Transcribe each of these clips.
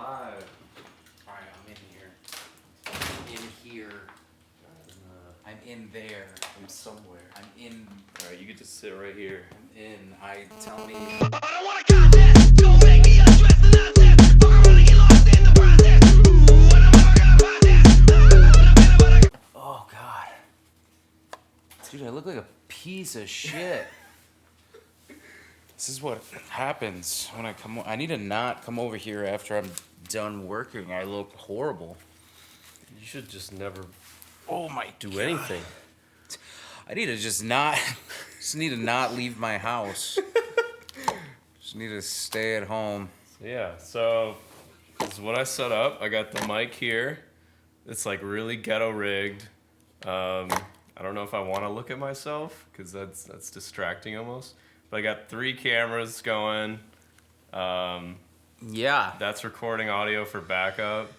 live. Alright, I'm in here. I'm in here. I'm in there. I'm somewhere. I'm in. Alright, you could just sit right here. I'm in. Tell me. I don't wanna contest. Don't make me undress the nonsense. Fuck, I'm gonna get lost in the process. Ooh, when I'm gonna process. Oh, God. Dude, I look like a piece of shit. This is what happens when I come. I need to not come over here after I'm done working. I look horrible. You should just never Oh my do anything. I need to just not need to not leave my house. Just need to stay at home. Yeah, so this is what I set up. I got the mic here. It's like really ghetto rigged. I don't know if I want to look at myself because that's distracting almost. But I got 3 cameras going. Yeah. That's recording audio for backup.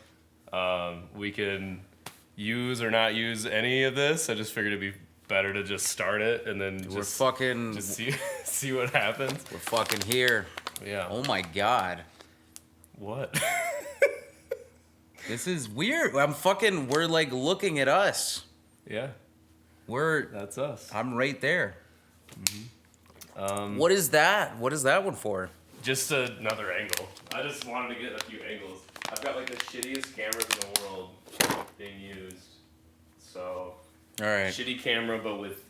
We can use or not use any of this. I just figured it'd be better to just start it and then just see what happens. We're fucking here. Yeah. Oh my God. What? This is weird. We're like looking at us. Yeah. That's us. I'm right there. Mm-hmm. What is that? What is that one for? Just another angle. I just wanted to get a few angles. I've got like the shittiest cameras in the world being used. So, All right. shitty camera, but with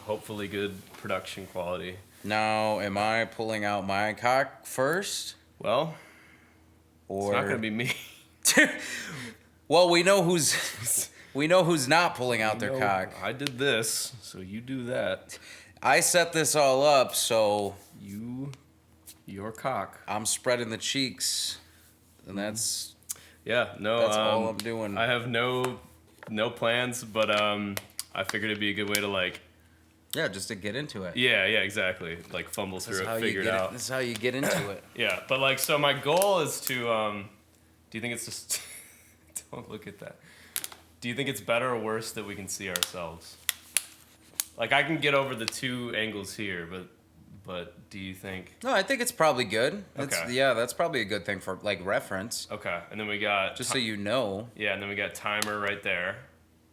hopefully good production quality. Now, am I pulling out my cock first? Well, Or it's not gonna be me. Well, we know who's not pulling out their cock. I did this, so you do that. I set this all up, so Your cock. I'm spreading the cheeks, and that's Yeah, no. That's all I'm doing. I have no plans, but I figured it'd be a good way to like. yeah, just to get into it. Yeah, exactly. Like fumble through it, figure it out. This is how you get into it. Yeah, but like, so my goal is to. Do you think it's just? Don't look at that. Do you think it's better or worse that we can see ourselves? Like I can get over the 2 angles here, but do you think? No, I think it's probably good. Okay. Yeah, that's probably a good thing for like reference, Okay, and then we got just so you know. Yeah, and then we got timer right there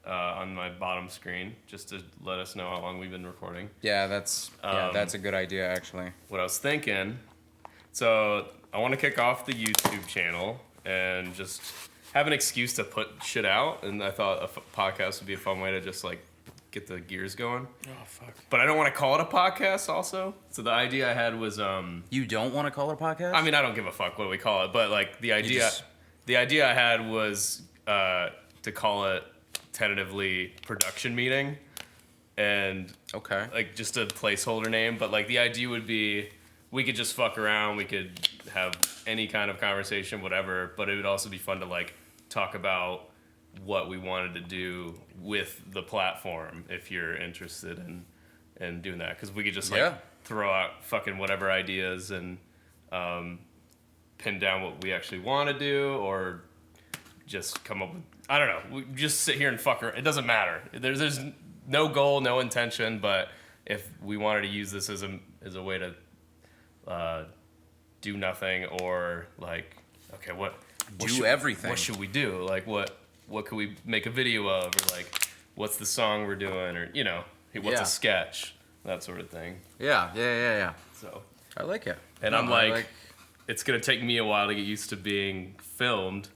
on my bottom screen, just to let us know how long we've been recording. Yeah, that's a good idea actually. What I was thinking, so I want to kick off the YouTube channel and just have an excuse to put shit out, and I thought a podcast would be a fun way to just like get the gears going. Oh fuck! But I don't want to call it a podcast also. So the idea I had was You don't want to call it a podcast? I mean, I don't give a fuck what we call it, but like the idea I had was to call it tentatively production meeting, and okay. like just a placeholder name. But like the idea would be we could just fuck around, we could have any kind of conversation, whatever. But it would also be fun to like talk about what we wanted to do with the platform if you're interested in doing that, because we could just like throw out fucking whatever ideas and pin down what we actually want to do, or just come up with, I don't know, we just sit here and fuck around. It doesn't matter. There's no goal, no intention, but if we wanted to use this as a way to do nothing, or like, okay, what everything. What should we do? Like what could we make a video of, or like what's the song we're doing, or you know, what's a sketch, that sort of thing. Yeah. So I like it. And I'm like, it's gonna take me a while to get used to being filmed,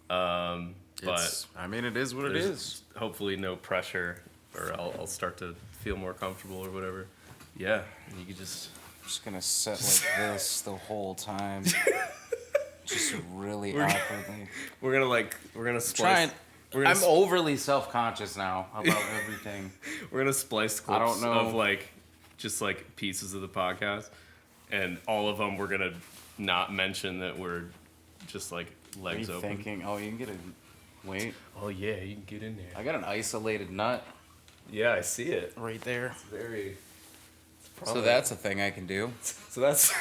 but I mean, it is what it is. Hopefully no pressure, or I'll start to feel more comfortable or whatever. Yeah, and you could just. I'm just gonna sit like this the whole time. Just really awkwardly. We're gonna splice. I'm overly self-conscious now about everything. We're gonna splice clips of like just like pieces of the podcast, and all of them we're gonna not mention that we're just like legs open. Thinking, oh, you can get a wait. Oh yeah, you can get in there. I got an isolated nut. Yeah, I see it right there. It's very. So that's a thing I can do. So that's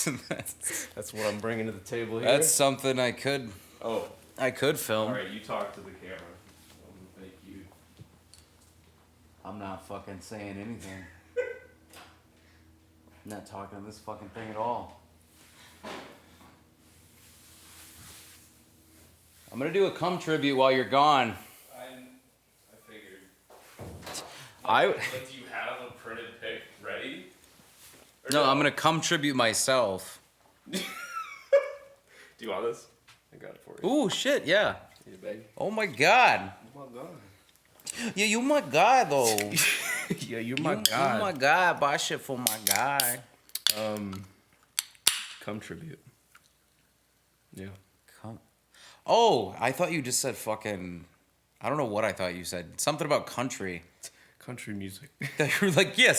what I'm bringing to the table here. That's something I could film. All right, you talk to the camera. Thank you. I'm not fucking saying anything. I'm not talking to this fucking thing at all. I'm gonna do a cum tribute while you're gone. I figured. I Like, do you have a printed pic ready? Or no, I'm gonna cum tribute myself. Do you want this? I got it for you. Ooh, shit, yeah. Need a bag? Oh my god. Oh my god. Yeah, you my guy though. Yeah, you're You my guy. Buy shit for my guy. Cum tribute. Yeah. Cum. Oh, I thought you just said fucking. I don't know what I thought you said. Something about country. Country music. You were like, yeah.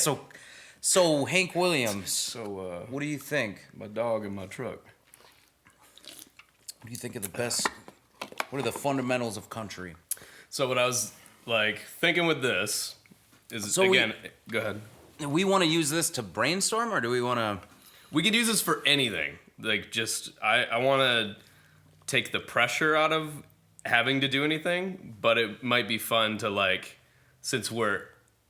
So Hank Williams. So, What do you think? my dog in my truck. What do you think of the best? What are the fundamentals of country? So what I was like thinking with this is So again. Go ahead. We want to use this to brainstorm, or do we want to? We could use this for anything. Like, just I want to take the pressure out of having to do anything, but it might be fun to like, since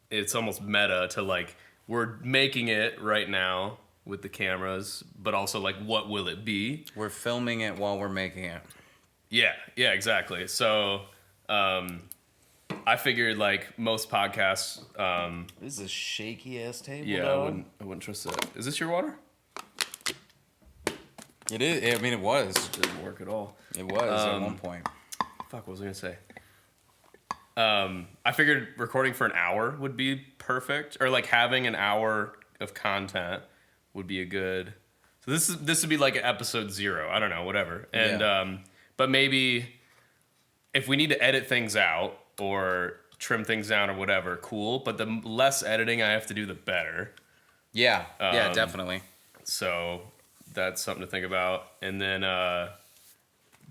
it's almost meta to like we're making it right now with the cameras, but also like what will it be? We're filming it while we're making it. Yeah, exactly. So I figured like most podcasts, This is a shaky ass table. yeah, dog. I wouldn't trust that. Is this your water? It is. I mean, it was. It didn't work at all. It was at one point. Fuck, what was I gonna say? I figured recording for an hour would be perfect, or like having an hour of content would be a good. So this would be like episode 0. I don't know, whatever. And Yeah. But maybe if we need to edit things out or trim things down or whatever, cool. But the less editing I have to do, the better. Yeah. Yeah. Definitely. So that's something to think about. And then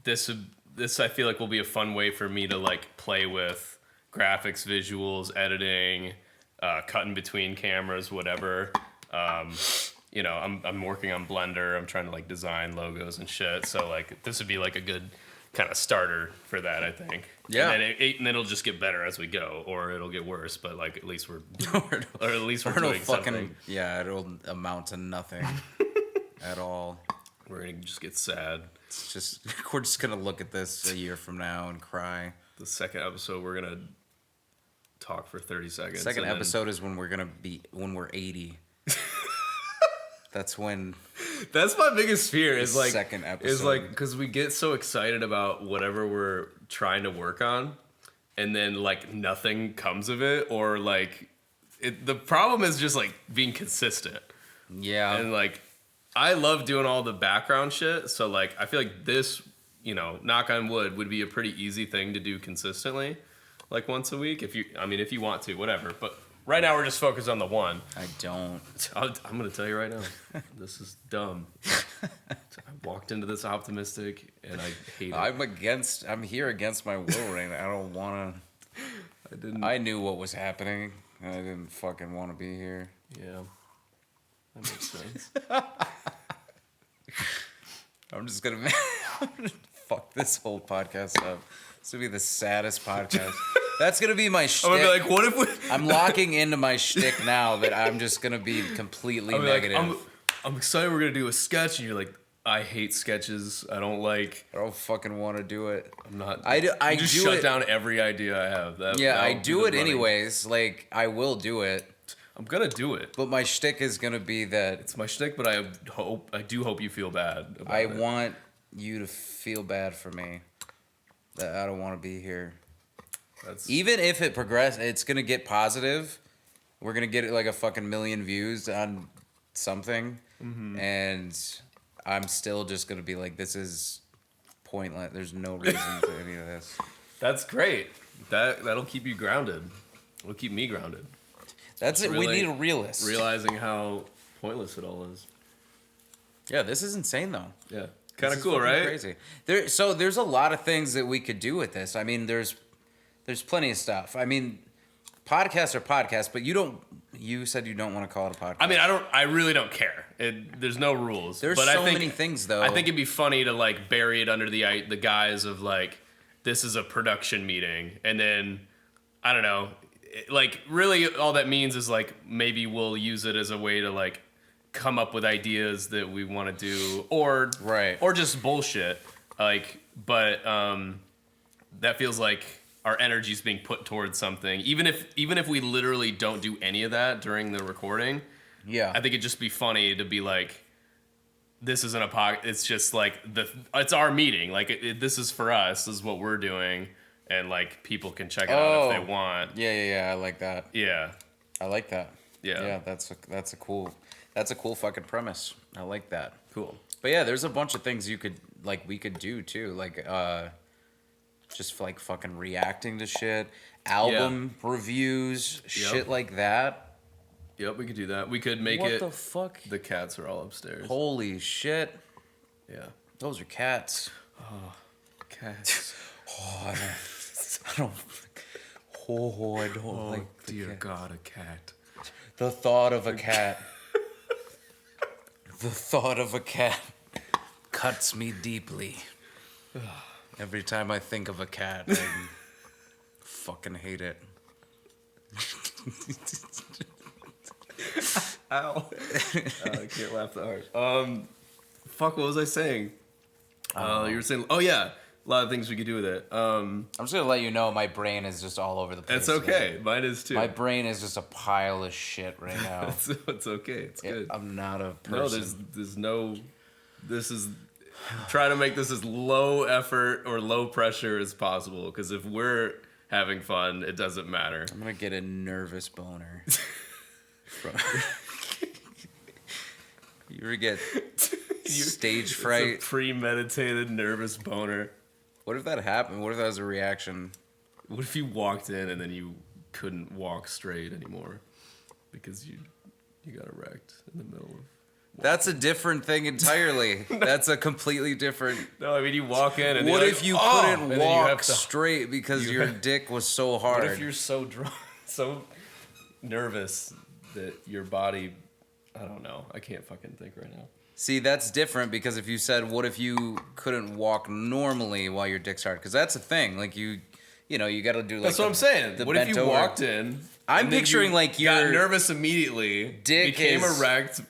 this I feel like will be a fun way for me to like play with graphics, visuals, editing, cutting between cameras, whatever. You know, I'm working on Blender. I'm trying to like design logos and shit. So like this would be like a good kind of starter for that, I think. Yeah. And then it'll just get better as we go, or it'll get worse. But like at least we're or at least we're Or it'll doing something. Yeah, it'll amount to nothing at all. We're gonna just get sad. It's just we're just gonna look at this a year from now and cry. The second episode, we're gonna talk for 30 seconds. Second and then- episode is when we're 80. That's when. That's my biggest fear. Is like second Is episode. like because we get so excited about whatever we're trying to work on, and then like nothing comes of it, or like the problem is just like being consistent. Yeah. And like I love doing all the background shit, so like I feel like this, you know, knock on wood, would be a pretty easy thing to do consistently, like once a week if you want to, whatever. But right now we're just focused on the one. I don't. I'm gonna tell you right now, this is dumb. I walked into this optimistic, and I hate it. I'm here against my will right now. I don't want to. I knew what was happening, and I didn't fucking want to be here. Yeah, that makes sense. I'm just gonna fuck this whole podcast up. This will be the saddest podcast. That's gonna be my shtick. I'm gonna be like, what if we? I'm locking into my shtick now that I'm just gonna be completely I'm negative. I'm excited we're gonna do a sketch, and you're like, I hate sketches. I don't fucking want to do it. I'm not. I you just do shut it- down every idea I have. I would be do the it running. anyways. Like I will do it, I'm gonna do it. but my shtick is gonna be that It's my shtick, but I do hope you feel bad. About I it. want you to feel bad for me. That I don't want to be here. That's Even if it progresses, it's gonna get positive. We're gonna get like a fucking million views on something, and I'm still just gonna be like, this is pointless. There's no reason to any of this. That's great. That'll keep you grounded. It'll keep me grounded. That's it. We Really need a realist. Realizing how pointless it all is. Yeah, this is insane though. Yeah. Kind This of is cool, fucking right? Crazy. There's a lot of things that we could do with this. I mean, there's plenty of stuff. I mean, podcasts are podcasts, but you said you don't want to call it a podcast. I mean, I really don't care. There's no rules. There's but so I think, many things though. I think it'd be funny to like bury it under the guise of like, this is a production meeting, and then I don't know, like really all that means is like maybe we'll use it as a way to like come up with ideas that we want to do, or Right. or just bullshit. Like but that feels like our energy's being put towards something. Even if we literally don't do any of that during the recording, Yeah. I think it'd just be funny to be like, this isn't a podcast. It's just like it's our meeting. Like this is for us. This is what we're doing, and like people can check it out if they want. Yeah. I like that. Yeah. I like that. Yeah. Yeah, that's a cool fucking premise. I like that. Cool. But yeah, there's a bunch of things we could do too. Like just like fucking reacting to shit, album reviews, shit like that. Yep, we could do that. We could make What it. the fuck? The cats are all upstairs. Holy shit. Yeah. Those are cats. Cats. I don't like the Dear cat. God, a cat. The thought of a cat. The thought of a cat cuts me deeply. Every time I think of a cat, I fucking hate it. Ow. I can't laugh that hard. Fuck, what was I saying? You were saying, oh yeah, a lot of things we could do with it. I'm just gonna let you know my brain is just all over the place. It's okay. Mine is too. My brain is just a pile of shit right now. It's okay. It's good. I'm not a person. No, there's no. This is try to make this as low effort or low pressure as possible. Because if we're having fun, it doesn't matter. I'm gonna get a nervous boner. You ever get stage fright? It's a premeditated nervous boner. What if that happened? What if that was a reaction? What if you walked in and then you couldn't walk straight anymore because you got erect in the middle of... That's a different thing entirely. That's a completely different... No, I mean, you walk in and... What you're if like, you "Oh!" couldn't And then you walk have to- straight because your dick was so hard? What if you're so drunk, so nervous that your body... I don't know. I can't fucking think right now. See, that's different because if you said, what if you couldn't walk normally while your dick's hard? Because that's a thing. Like, you got to do like... That's what I'm saying. the What if bent you over. walked in... I'm and then picturing you like got your nervous immediately, dick became is- erect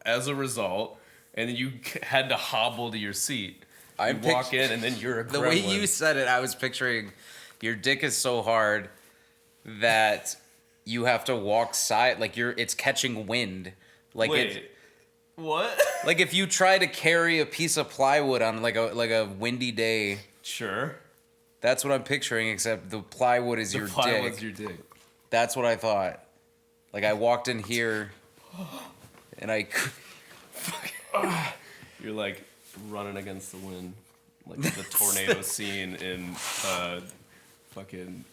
as a result, and then you had to hobble to your seat. You walk in and then you're a The way gremlin. you said it, I was picturing your dick is so hard that you have to walk side, like it's catching wind. Like Wait, what? like if you try to carry a piece of plywood on like a windy day, Sure. that's what I'm picturing, except the plywood is your Plywood's dick. your dick. That's what I thought. Like I walked in here and I You're like running against the wind, like the tornado scene in fucking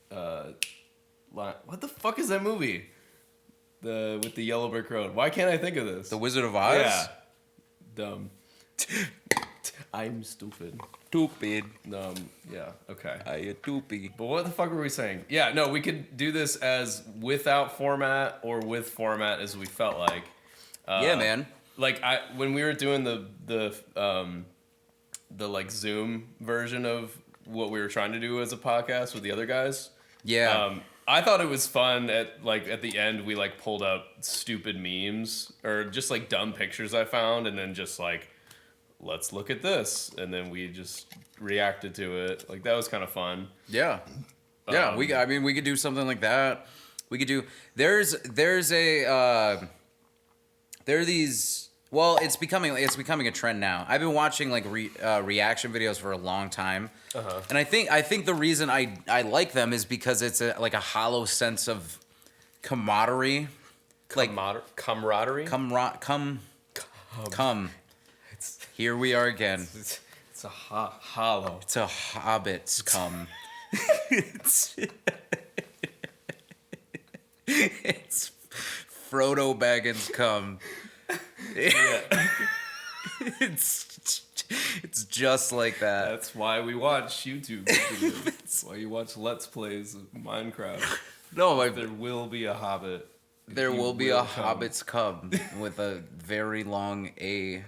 what the fuck is that movie? With the Yellow Brick Road. Why can't I think of this? The Wizard of Oz? Yeah. Dumb. I'm stupid. Stupid. Yeah. Okay. I stupid. But what the fuck were we saying? Yeah, no, we could do this as without format or with format as we felt like. Yeah, man. Like when we were doing the like Zoom version of what we were trying to do as a podcast with the other guys. Yeah. I thought it was fun at the end we like pulled up stupid memes or just like dumb pictures I found and then just like let's look at this and then we just reacted to it. Like that was kind of fun. Yeah. Yeah, we could do something like that. We could do there are these, well, it's becoming a trend now. I've been watching like reaction videos for a long time. And I think the reason I like them is because it's like a hollow sense of camaraderie. Camaraderie? Come. Here we are again. It's a hollow. It's a hobbit's come. It's Frodo Baggins come. It's just like that. That's why we watch YouTube videos. That's why you watch Let's Plays of Minecraft. No, There will be a hobbit. there You will be a come. hobbit's come with a very long A.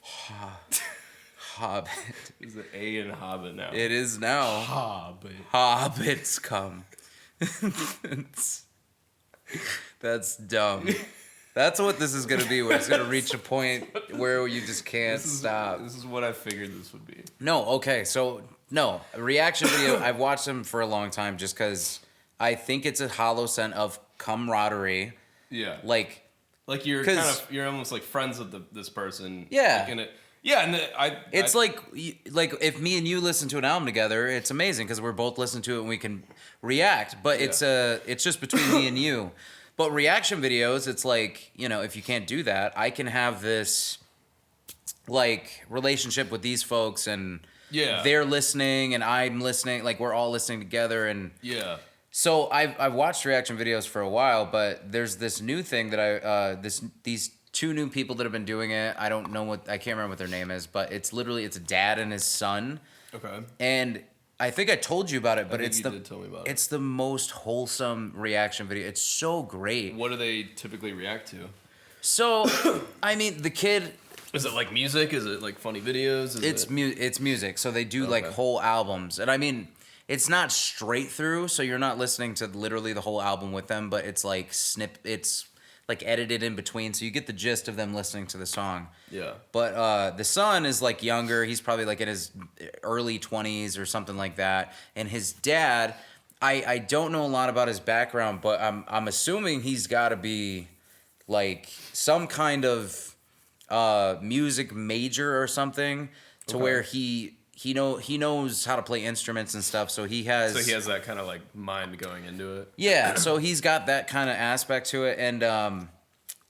Hobbit. There's an A in Hobbit now. It is now. Hobbit. Hobbits come. That's dumb. That's what this is gonna be. Where it's gonna reach a point where you just can't stop. This is what I figured this would be. No, okay, so no a reaction video. I've watched them for a long time just because I think it's a hollow sense of camaraderie. Yeah. Like you're 'cause- you're almost like friends with this person. Yeah. Like, and it's like if me and you listen to an album together, it's amazing because we're both listening to it and we can react. But it's just between me and you. But reaction videos, it's like, if you can't do that, I can have this like relationship with these folks and they're listening and I'm listening, like we're all listening together. And so I've watched reaction videos for a while, but there's this new thing that these two new people that have been doing it. I can't remember what their name is, but it's a dad and his son. Okay. And I think I told you about it, but you did tell me about it. It's the most wholesome reaction video. It's so great. What do they typically react to? So, I mean, the kid. Is it like music? Is it like funny videos? It's music. So they do like whole albums, and I mean, it's not straight through. So you're not listening to literally the whole album with them, but it's like It's like edited in between, so you get the gist of them listening to the song. Yeah. But the son is like younger. He's probably like in his early 20s or something like that. And his dad, I don't know a lot about his background, but I'm assuming he's got to be like some kind of music major or something to where he knows how to play instruments and stuff. So he has that kind of like mind going into it. Yeah, so he's got that kind of aspect to it, and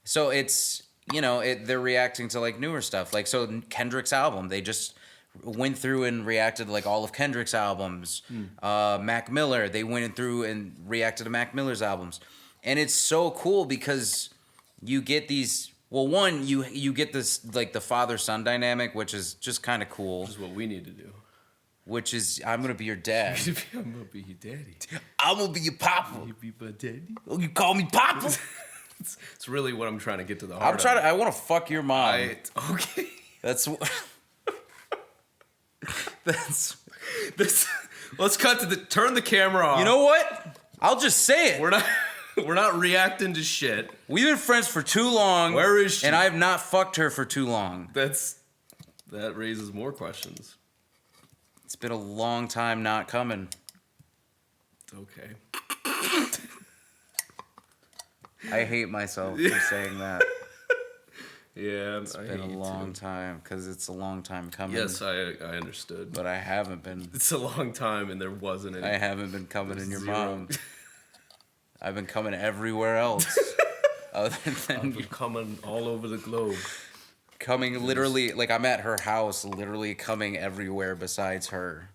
so it's they're reacting to like newer stuff. Like so Kendrick's album, they just went through and reacted to like all of Kendrick's albums. Mac Miller, they went through and reacted to Mac Miller's albums, and it's so cool because you get these. Well, one, you get this like the father-son dynamic, which is just kind of cool. Which is what we need to do. Which is, I'm gonna be your dad. I'm gonna be your daddy. I'm gonna be your papa. You be my daddy. Oh, you call me papa? It's really what I'm trying to get to the heart. I want to fuck your mom. Okay. That's. Let's cut to turn the camera off. You know what? I'll just say it. We're not reacting to shit. We've been friends for too long. Where is she? And I have not fucked her for too long. That raises more questions. It's been a long time not coming. Okay. I hate myself for saying that. Yeah, it's been a long time because it's a long time coming. Yes, I understood. But I haven't been. It's a long time, and there wasn't any. I haven't been coming in your mom. I've been coming everywhere else. Other than I've been coming all over the globe. Coming literally, like I'm at her house, literally coming everywhere besides her.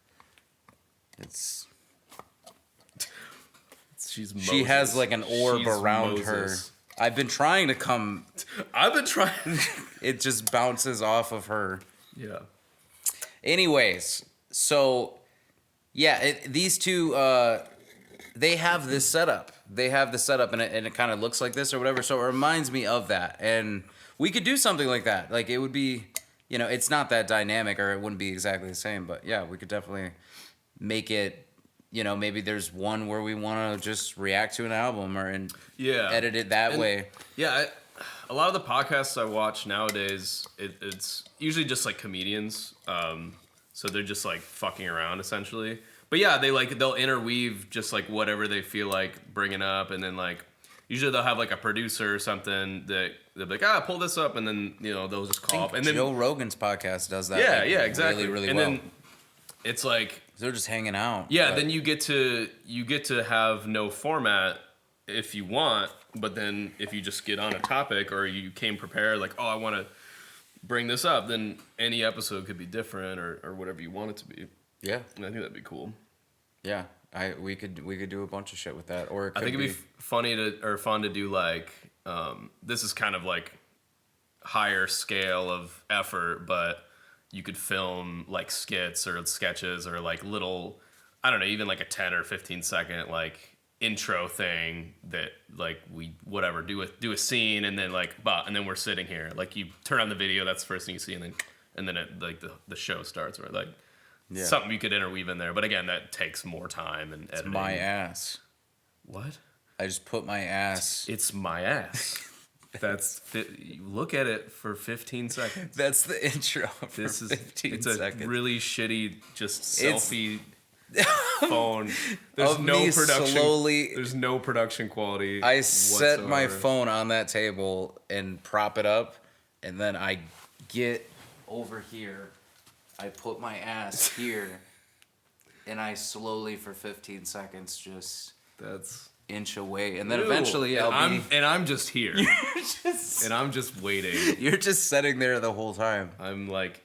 She's Moses. She has like an orb She's around Moses. her. I've been trying to come. I've been trying. It just bounces off of her. Yeah. Anyways, so yeah, these two, they have this setup. They have the setup, and it kind of looks like this or whatever. So it reminds me of that, and we could do something like that. Like it would be, it's not that dynamic, or it wouldn't be exactly the same. But yeah, we could definitely make it. Maybe there's one where we want to just react to an album edit it that way. Yeah, a lot of the podcasts I watch nowadays, it's usually just like comedians. So they're just like fucking around essentially. But yeah, they'll interweave just like whatever they feel like bringing up, and then like usually they'll have like a producer or something that they'll be like, pull this up, and then they'll just call up. And then Joe Rogan's podcast does that. Yeah, exactly. Really and well. then it's like they're just hanging out. Yeah, then you get to have no format if you want, but then if you just get on a topic or you came prepared, like, I want to bring this up, then any episode could be different or whatever you want it to be. Yeah, and I think that'd be cool. Yeah, we could do a bunch of shit with that, or I think it'd be fun to do like this is kind of like higher scale of effort, but you could film like skits or sketches or like little, I don't know, even like a 10 or 15 second like intro thing that like we whatever do a scene, and then and then we're sitting here, like you turn on the video, that's the first thing you see, and then it, like the show starts, right? Like something you could interweave in there, but again, that takes more time and editing. It's my ass. What? I just put my ass. It's my ass. You look at it for 15 seconds. That's the intro for This is 15 it's seconds. a really shitty just It's- selfie phone. There's Of no me production. slowly- There's no production quality. I set my whatsoever. phone on that table and prop it up, and then I get over here. I put my ass here, and I slowly for 15 seconds just That's inch away, and then Ew. eventually and I'll be. I'm just here. And I'm just waiting. You're just sitting there the whole time. I'm like,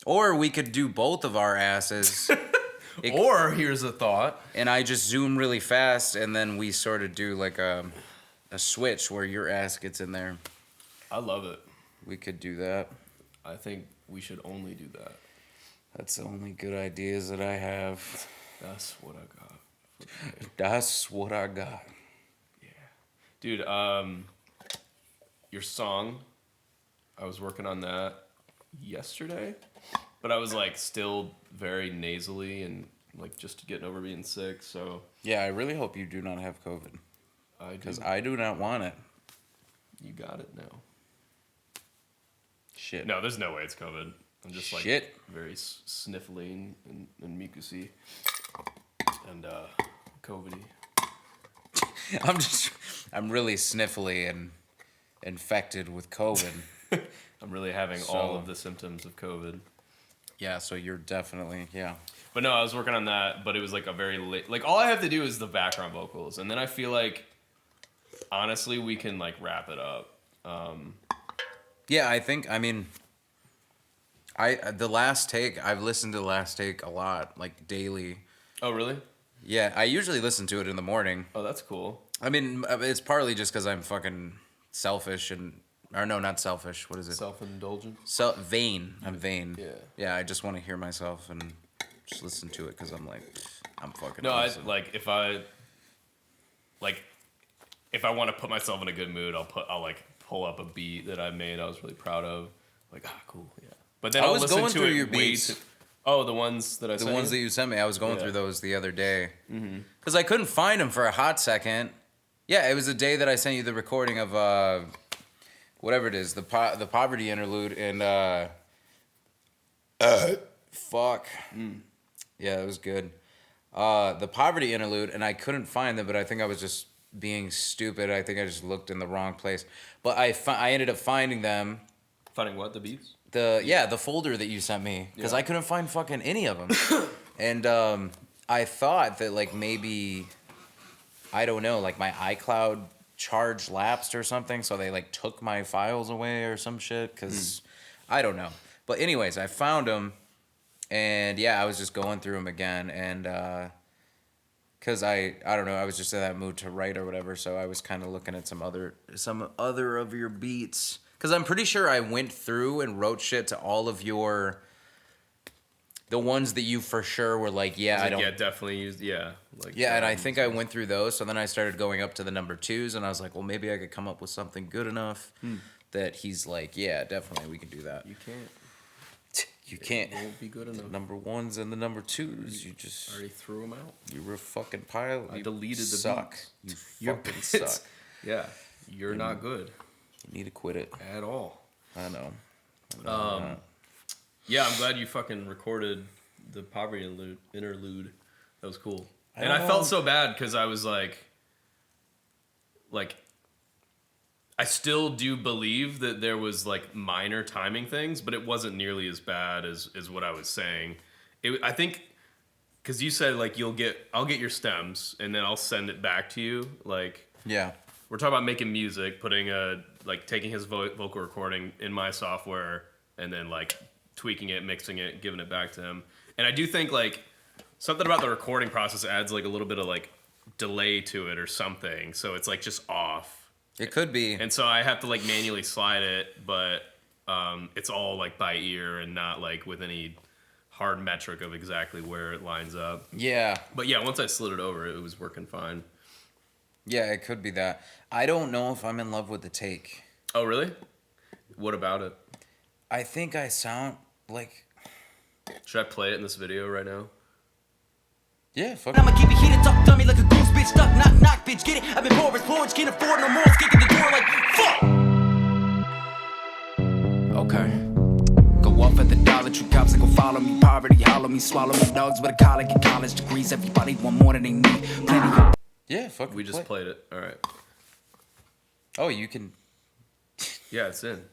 Or we could do both of our asses. or here's a thought. And I just zoom really fast, and then we sort of do like a switch where your ass gets in there. I love it. We could do that. I think we should only do that. That's the only good ideas that I have. That's what I got. That's what I got. Dude, your song, I was working on that yesterday, but I was like still very nasally and like just getting over being sick, so Yeah, I really hope you do not have COVID, I do. because I do not want it. You got it now. Shit. No, there's no way it's COVID. I'm just like Shit. very sniffly and mucusy and COVID-y. I'm really sniffly and infected with COVID. I'm really having all So- of the symptoms of COVID. Yeah, so you're definitely, yeah. But no, I was working on that, but it was like a very late. Like all I have to do is the background vocals, and then I feel like, honestly, we can like wrap it up. Yeah, I mean, the Last Take, I've listened to The Last Take a lot, like daily. Oh really? Yeah, I usually listen to it in the morning. Oh, that's cool. I mean, it's partly just because I'm fucking selfish or no, not selfish. What is it? Self-indulgent. Vain. I'm vain. Yeah. Yeah, I just want to hear myself and just listen to it because I'm like, I'm fucking. No, I awesome. like if I want to put myself in a good mood, I'll like pull up a beat that I made. I was really proud of. Like, cool, yeah. But then I I'll was listen going to through it your way beats. too- Oh, the ones that I The sent ones that you? you sent me, I was going Yeah. through those the other day. Because I couldn't find them for a hot second. Yeah, it was the day that I sent you the recording of whatever it is, the poverty interlude, and fuck. Yeah, it was good. The poverty interlude, and I couldn't find them, but I think I was just being stupid. I think I just looked in the wrong place. But I ended up finding them. Finding what, the beats? The folder that you sent me, because Yeah. I couldn't find fucking any of them. And I thought that like maybe, I don't know, like my iCloud charge lapsed or something, so they like took my files away or some shit, because I don't know. But anyways, I found them, and yeah, I was just going through them again, and because I don't know, I was just in that mood to write or whatever, so I was kind of looking at some other of your beats. Because I'm pretty sure I went through and wrote shit to all of the ones that you for sure were like, yeah, I don't. Yeah, definitely used. Yeah, like Yeah, and I think I went through those. So then I started going up to the number 2s, and I was like, well, maybe I could come up with something good enough that he's like, yeah, definitely, we can do that. You can't. You can't. It won't be good enough. Number 1s and the number 2s, you just, Already threw them out. you were a fucking pile. I You deleted the suck. beats. You Your fucking bits. suck. Yeah, you're not good You need to quit it. at all. I know. I know. Yeah, I'm glad you fucking recorded the poverty interlude. That was cool. I And don't I felt know. so bad because I was like, I still do believe that there was like minor timing things, but it wasn't nearly as bad as what I was saying. I think because you said like I'll get your stems and then I'll send it back to you. Like Yeah. we're talking about making music, taking his vocal recording in my software and then like tweaking it, mixing it, giving it back to him. And I do think like something about the recording process adds like a little bit of like delay to it or something. So it's like just off. It could be. And so I have to like manually slide it, but it's all like by ear and not like with any hard metric of exactly where it lines up. Yeah. But yeah, once I slid it over, it was working fine. Yeah, it could be that. I don't know if I'm in love with the take. Oh, really? What about it? I think I sound like. Should I play it in this video right now? Yeah, fuck. I'ma keep it heated, talk dummy like a goose, bitch. bitch, knock, knock, knock, bitch, get it? I've been poor as porridge, can't afford no more, it's kicking the door like, fuck! Okay. Go off at the Dollar Tree, cops that go follow me. Poverty, hollow me, swallow me. Dogs with a collar, get college degrees. Everybody want more than they need. Plenty. Yeah, fuck. We just played it. All right. Oh, you can. Yeah, it's in.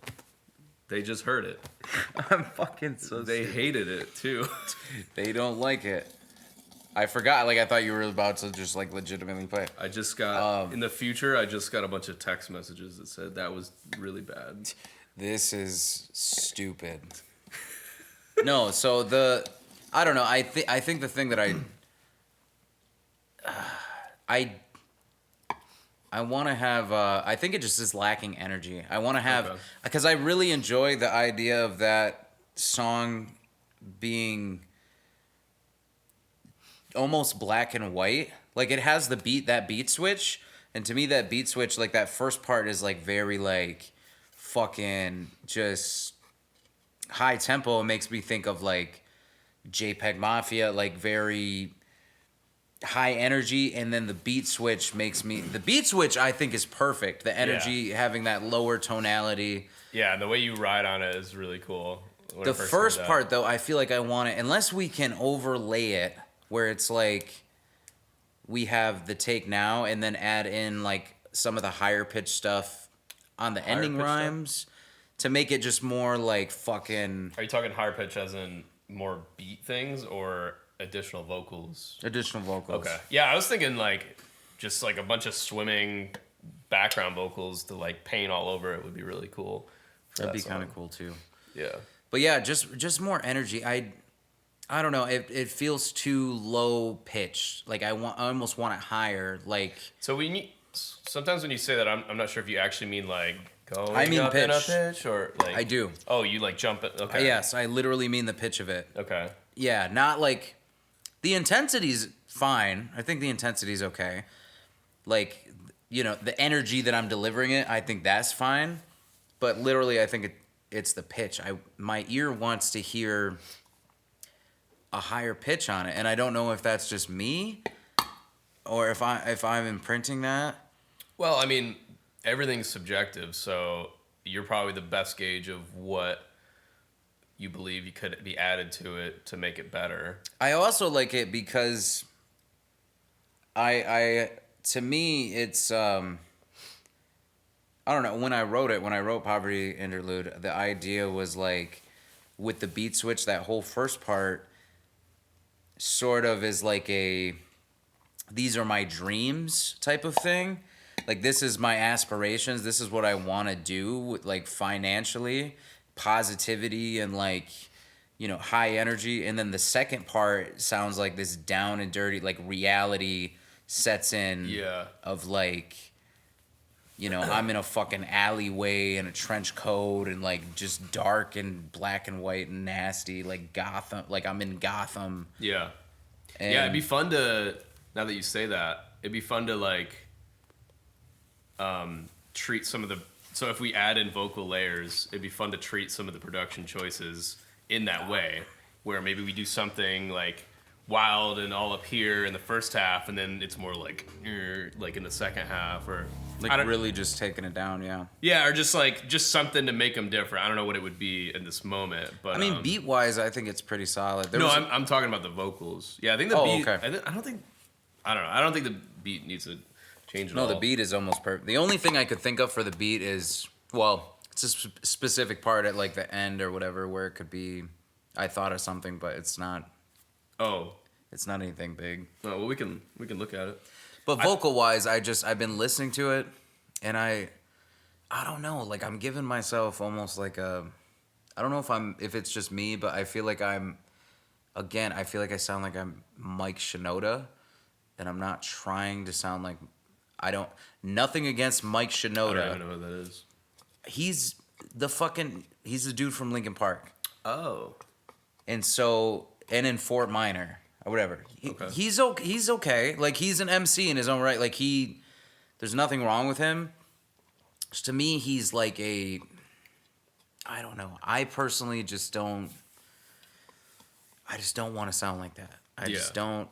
They just heard it. I'm fucking so. They hated it too. They don't like it. I forgot. Like I thought you were about to just like legitimately play it. I just got in the future. I just got a bunch of text messages that said that was really bad. This is stupid. No, so I don't know. I think the thing that I want to have. I think it just is lacking energy. I want to have because I really enjoy the idea of that song being almost black and white. Like it has that beat switch, and to me that beat switch, like that first part is like very like fucking just high tempo. It makes me think of like JPEG Mafia, like very high energy, and then the beat switch I think is perfect. The energy having that lower tonality. Yeah, and the way you ride on it is really cool. The first part though, I feel like I want it, unless we can overlay it where it's like we have the take now and then add in like some of the higher pitch stuff on the ending rhymes to make it just more like fucking. Are you talking higher pitch as in more beat things or additional vocals? Additional vocals. Okay. Yeah, I was thinking like just like a bunch of swimming background vocals to like paint all over it would be really cool. That'd be kind of cool too. Yeah. But yeah, just more energy. I don't know. It feels too low pitched. Like I almost want it higher. Like so sometimes when you say that, I'm not sure if you actually mean like going I mean up pitch. in a pitch or like I do. Oh, you like jump it. Okay. Yes, I literally mean the pitch of it. Okay. Yeah, not like the intensity's fine. I think the intensity's okay. Like the energy that I'm delivering it, I think that's fine. But literally, I think it's the pitch. My ear wants to hear a higher pitch on it, and I don't know if that's just me or if I'm imprinting that. Well, I mean, everything's subjective, so you're probably the best gauge of what you believe you could be added to it to make it better. I also like it because to me it's I don't know, when I wrote Poverty Interlude, the idea was like with the beat switch, that whole first part sort of is like a these are my dreams type of thing. Like this is my aspirations, this is what I want to do, like financially, positivity and like high energy. And then the second part sounds like this down and dirty, like reality sets in of like I'm in a fucking alleyway in a trench coat and like just dark and black and white and nasty, like Gotham, like I'm in Gotham. Yeah. And yeah, it'd be fun to, now that you say that, it'd be fun to like treat some of the, so if we add in vocal layers, it'd be fun to treat some of the production choices in that way, where maybe we do something like wild and all up here in the first half, and then it's more like in the second half, or like really just taking it down. Yeah, or just something to make them different. I don't know what it would be in this moment, but I mean, beat wise, I think it's pretty solid. I'm talking about the vocals. Yeah, I think the beat. Okay. I don't know. I don't think the beat needs to change at all. No, the beat is almost perfect. The only thing I could think of for the beat is, well, it's a specific part at like the end or whatever where it could be. I thought of something, but it's not. Oh. It's not anything big. Oh, well, we can look at it. But vocal wise, I've been listening to it, and I don't know. Like I'm giving myself almost like a. I don't know if it's just me, but I feel like I feel like I sound like I'm Mike Shinoda, and I'm not trying to sound like. Nothing against Mike Shinoda. I don't know who that is. He's the dude from Linkin Park. Oh. And in Fort Minor or whatever. Okay. He's okay. Like he's an MC in his own right. Like there's nothing wrong with him. Just to me, he's like I don't know. I personally just don't want to sound like that. I just don't.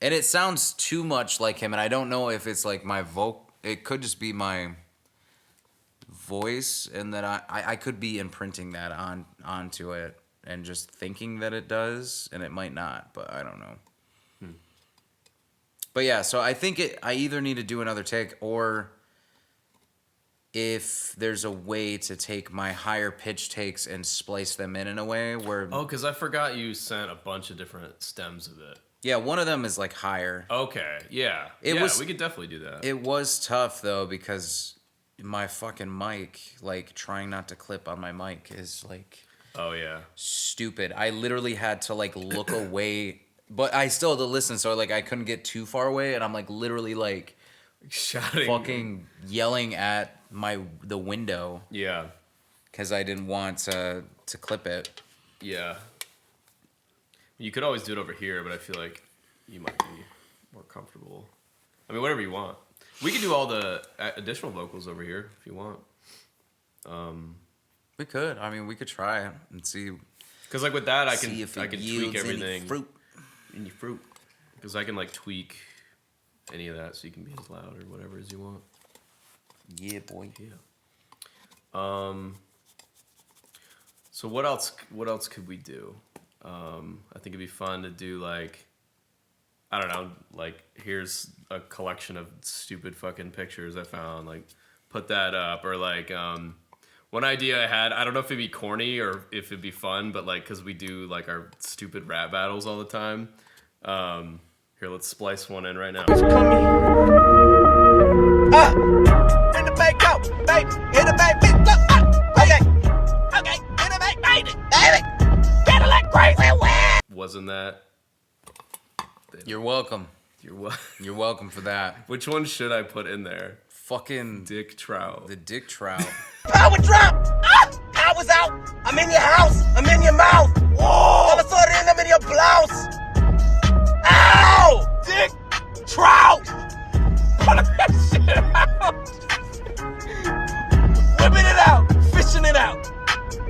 And it sounds too much like him, and I don't know if it's like my it could just be my voice, and that I could be imprinting that onto it and just thinking that it does, and it might not, but I don't know. But yeah, so I think I either need to do another take, or if there's a way to take my higher pitch takes and splice them in a way where... Oh, because I forgot you sent a bunch of different stems of it. Yeah, one of them is like higher. Okay, yeah. We could definitely do that. It was tough though, because my fucking mic, like trying not to clip on my mic is like... Oh yeah. Stupid. I literally had to like look away, but I still had to listen, so like I couldn't get too far away, and I'm like literally like shouting, fucking yelling at the window. Yeah. Because I didn't want to clip it. Yeah. You could always do it over here, but I feel like you might be more comfortable. I mean, whatever you want. We could do all the additional vocals over here if you want. We could. I mean, we could try it and see. Because like with that, I can tweak yields everything. Any fruit. Because I can like tweak any of that so you can be as loud or whatever as you want. Yeah, boy. Yeah. So what else could we do? I think it'd be fun to do like, I don't know, like here's a collection of stupid fucking pictures I found, like put that up, or like one idea I had, I don't know if it'd be corny or if it'd be fun, but like because we do like our stupid rap battles all the time. Here, let's splice one in right now. In the bank out, baby, in the bank, bitch, look, okay, in the bank, baby, Cadillac crazy, Wasn't that? You're welcome. You're welcome for that. Which one should I put in there? Fucking Dick Trout. the Dick Trout. Power drop, power's out, I'm in your house, I'm in your mouth, whoa, all of a sudden I'm in your blouse, ow, Dick Trout, pull that shit out, whipping it out, fishing it out,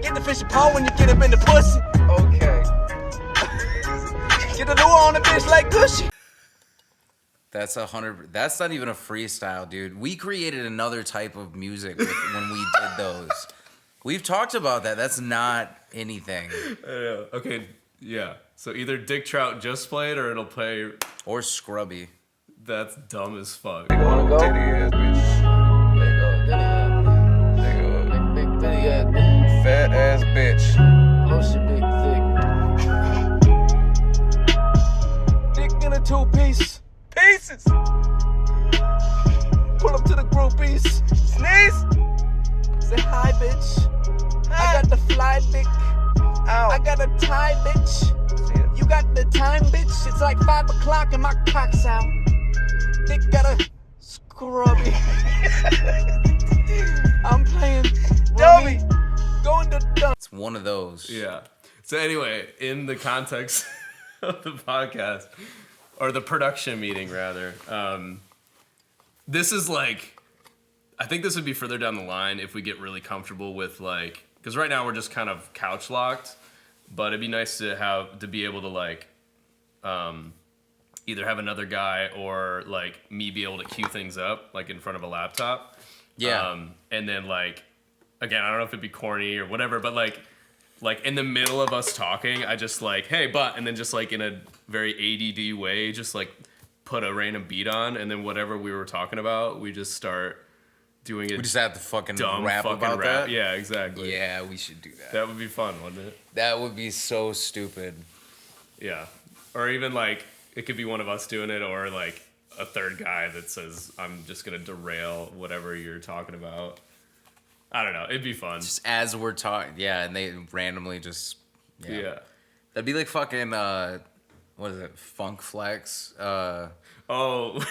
get the fishing pole when you get him in the pussy, okay, get the lure on the fish like Gushy. That's 100. That's not even a freestyle, dude. We created another type of music when we did those. We've talked about that. That's not anything. Okay, yeah. So either Dick Trout just played or it'll play. Or Scrubby. That's dumb as fuck. You wanna go? Titty ass bitch. There you go, titty ass. There you go. Big titty ass bitch. Fat ass bitch. Oh, she big thick. Dick in a two-piece. Pieces. Pull up to the groupies. Sneeze. Say hi, bitch. Hi. I got the fly dick. Ow. I got a tie, bitch. You got the time, bitch. It's like 5 o'clock and my cock's out. Dick got a scrubby. I'm playing dummy. Going to dumb. It's one of those. Yeah. So anyway, in the context of the podcast, or the production meeting rather, this is like, I think this would be further down the line if we get really comfortable with like, because right now we're just kind of couch locked, but it'd be nice to be able to like, either have another guy or like me be able to cue things up like in front of a laptop. Yeah. And then like, again, I don't know if it'd be corny or whatever, but like in the middle of us talking, I just like, hey, but, and then just like in a very ADD way, just like put a random beat on, and then whatever we were talking about, we just start doing it. We just have to fucking dumb rap fucking about that. Yeah, exactly. Yeah, we should do that. That would be fun, wouldn't it? That would be so stupid. Yeah. Or even like, it could be one of us doing it, or like a third guy that says, I'm just going to derail whatever you're talking about. I don't know. It'd be fun. Just as we're talking, yeah, and they randomly just, Yeah. That'd be like fucking, what is it, Funk Flex? Oh,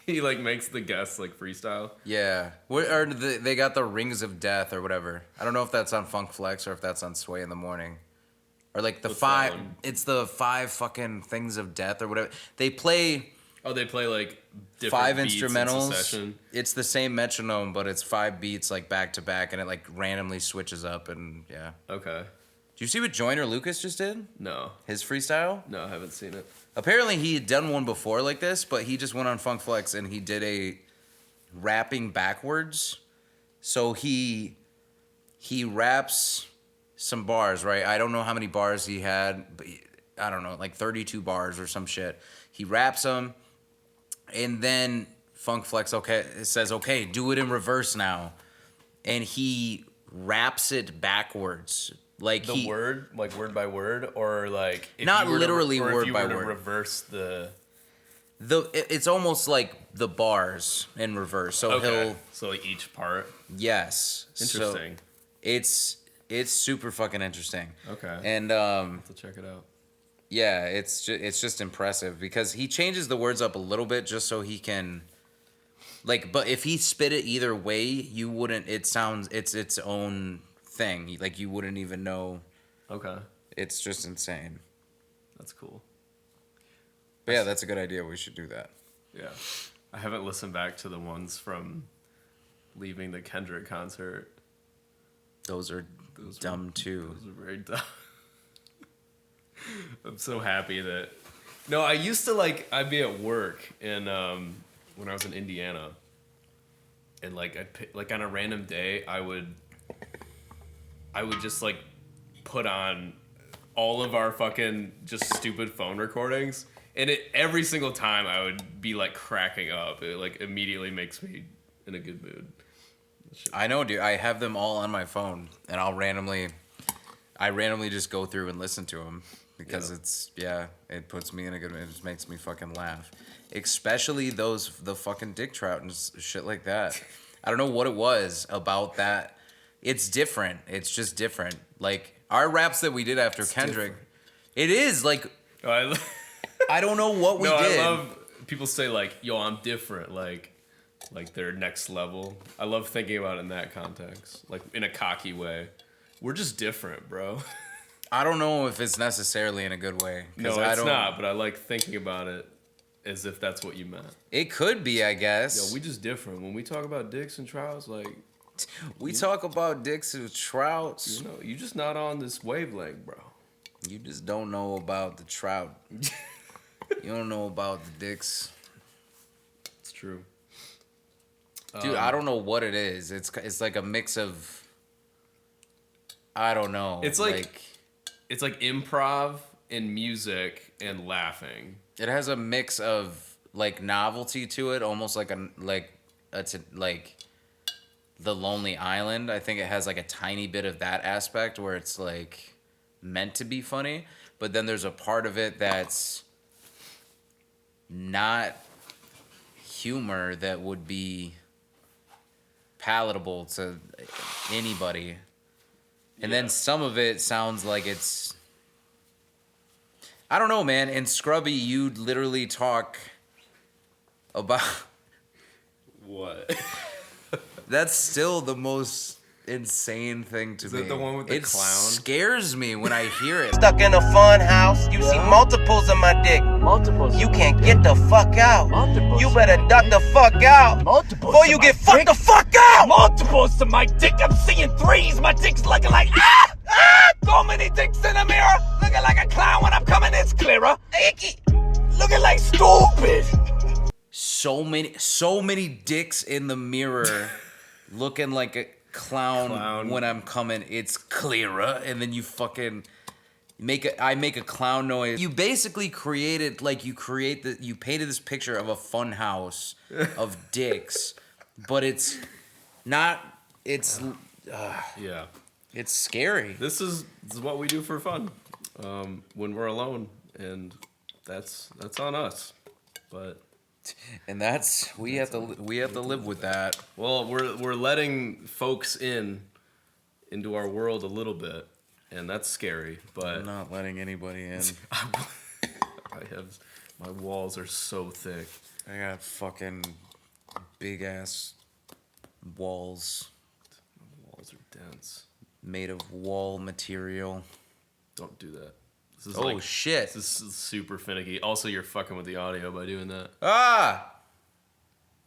he like makes the guests like freestyle. Yeah. Or they got the Rings of Death or whatever. I don't know if that's on Funk Flex or if that's on Sway in the Morning. Or like the What's that one? it's the 5 fucking things of death or whatever. They play... Oh, they play like different 5 beats in instrumentals. succession. It's the same metronome, but it's 5 beats like back to back, and it like randomly switches up, and yeah. Okay. you see what Joyner Lucas just did? No. His freestyle? No, I haven't seen it. Apparently he had done one before like this, but he just went on Funk Flex and he did a rapping backwards. So he raps some bars, right? I don't know how many bars he had, but I don't know, like 32 bars or some shit. He raps them, and then Funk Flex it says, okay, do it in reverse now. And he raps it backwards. Like word by word, or like if not you were literally to, or word if you by were to word. reverse the it's almost like the bars in reverse. So so like each part. Yes. Interesting. So it's super fucking interesting. Okay. And I'll have to check it out. yeah, it's just impressive because he changes the words up a little bit just so he can like, but if he spit it either way, you wouldn't. It's its own thing. Like you wouldn't even know. Okay. It's just insane. That's cool. But yeah, that's a good idea. We should do that. Yeah. I haven't listened back to the ones from leaving the Kendrick concert. Those are dumb too. Those are very dumb. I'm so happy that. No, I used to I'd be at work and when I was in Indiana, and on a random day I would just put on all of our fucking just stupid phone recordings, and every single time I would be cracking up. It immediately makes me in a good mood. I know, dude. I have them all on my phone, and I randomly just go through and listen to them because it puts me in a good mood. It just makes me fucking laugh, especially the fucking Dick Trout and shit like that. I don't know what it was about that. It's different. It's just different. Like our raps that we did after Kendrick, it is like I don't know what we did. I love people say yo, I'm different, like they're next level. I love thinking about it in that context, in a cocky way. We're just different, bro. I don't know if it's necessarily in a good way. No, it's not, but I like thinking about it as if that's what you meant. It could be, I guess. Yo, we just different. When we talk about dicks and trouts, we talk about dicks and trouts. You know, you just not on this wavelength, bro. You just don't know about the trout. You don't know about the dicks. It's true. Dude, I don't know what it is. It's like a mix of I don't know. It's it's like improv and music and laughing. It has a mix of novelty to it, almost like The Lonely Island. I think it has a tiny bit of that aspect where it's meant to be funny, but then there's a part of it that's not humor that would be palatable to anybody. And then some of it sounds like it's I don't know, man. In Scrubby, you literally talk about what? That's still the most insane thing to me. Is it the one with the clown? It scares me when I hear it. Stuck in a fun house, you see multiples of my dick. Multiples. You can't get the fuck out. Multiples. You better duck the fuck out. Multiples. Before you get fucked the fuck out. Multiples to my dick. I'm seeing threes. My dick's looking like so many dicks in the mirror. Looking like a clown when I'm coming. It's clearer. Icky. Looking like stupid. So many dicks in the mirror, looking like a clown when I'm coming. It's clearer, and then you fucking I make a clown noise. You basically created you painted this picture of a fun house of dicks, but it's not. It's Yeah. It's scary. This is what we do for fun when we're alone, and that's on us. But And that's we have to live with that. well, we're letting folks into our world a little bit, and that's scary. But I'm not letting anybody in. my walls are so thick. I got fucking big ass walls My walls are dense. made of wall material. Don't do that. This is Oh shit. This is super finicky. Also, you're fucking with the audio by doing that. Ah!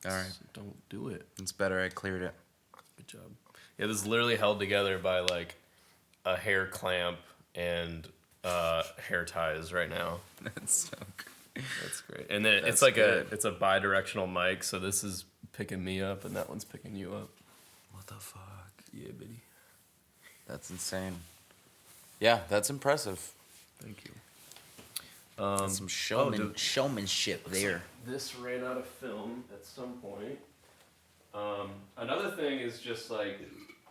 Alright. Don't do it. It's better I cleared it. Good job. Yeah, this is literally held together by a hair clamp and hair ties right now. That's so good. That's great. And then That's it's good. it's a bi-directional mic, so this is picking me up and that one's picking you up. What the fuck? Yeah, bitty. That's insane. Yeah, that's impressive. Thank you. That's some showmanship there. This ran out of film at some point. Another thing is just like,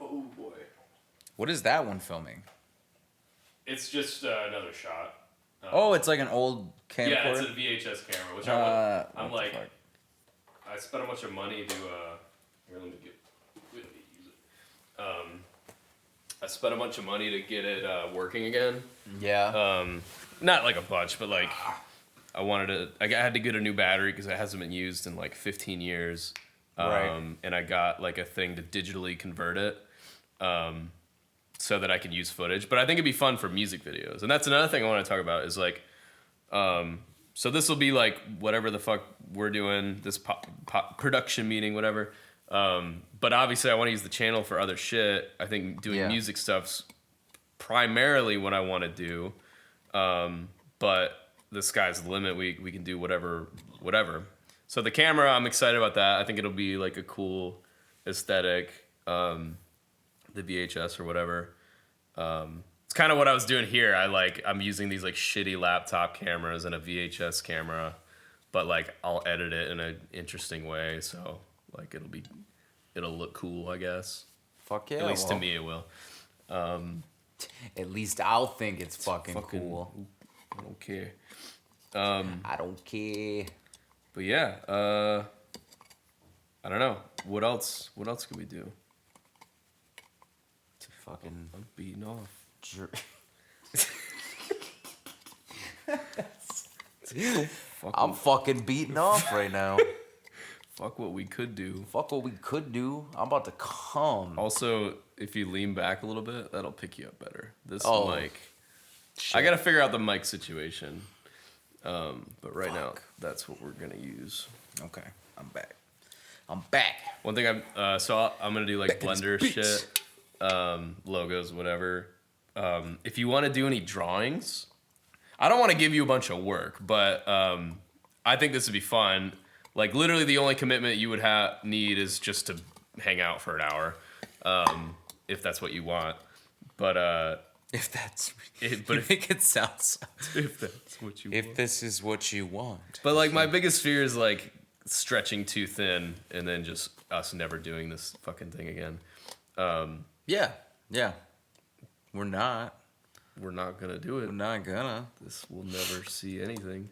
oh boy. What is that one filming? It's just another shot. Oh, it's like an old camcorder? Yeah, it's a VHS camera, which I'm what like, the fuck? I spent a bunch of money to, here, let me use it. I spent a bunch of money to get it working again. Yeah. Not like a bunch, but like, I had to get a new battery because it hasn't been used in like 15 years. Right. And I got like a thing to digitally convert it. So that I can use footage, but I think it'd be fun for music videos, and that's another thing I want to talk about is like, so this will be like whatever the fuck we're doing, this production meeting, whatever. But obviously, I want to use the channel for other shit. I think doing music stuff's primarily what I want to do, but the sky's the limit. We can do whatever. So the camera, I'm excited about that. I think it'll be like a cool aesthetic. The VHS or whatever. It's kind of what I was doing here. I'm using these like shitty laptop cameras and a VHS camera, but like I'll edit it in an interesting way, so like it'll look cool, I guess. Fuck yeah. At least to me it will. At least I'll think it's fucking cool. I don't care. I don't care. But yeah, I don't know. What else could we do? Fucking I'm beating off. I'm fucking beating off right now. Fuck what we could do. Fuck what we could do. I'm about to come. Also, if you lean back a little bit, that'll pick you up better. This mic. Shit. I gotta figure out the mic situation. But right now, that's what we're gonna use. Okay, I'm back. One thing I'm gonna do like Blender shit. Logos, whatever. If you want to do any drawings, I don't want to give you a bunch of work, but I think this would be fun. Like literally, the only commitment you would need is just to hang out for an hour, if that's what you want. But If that's, but you make it sound. if that's what you If want. this is what you want. But like my biggest fear is like stretching too thin and then just us never doing this fucking thing again. Yeah. We're not gonna do it. We're not gonna. This will never see anything.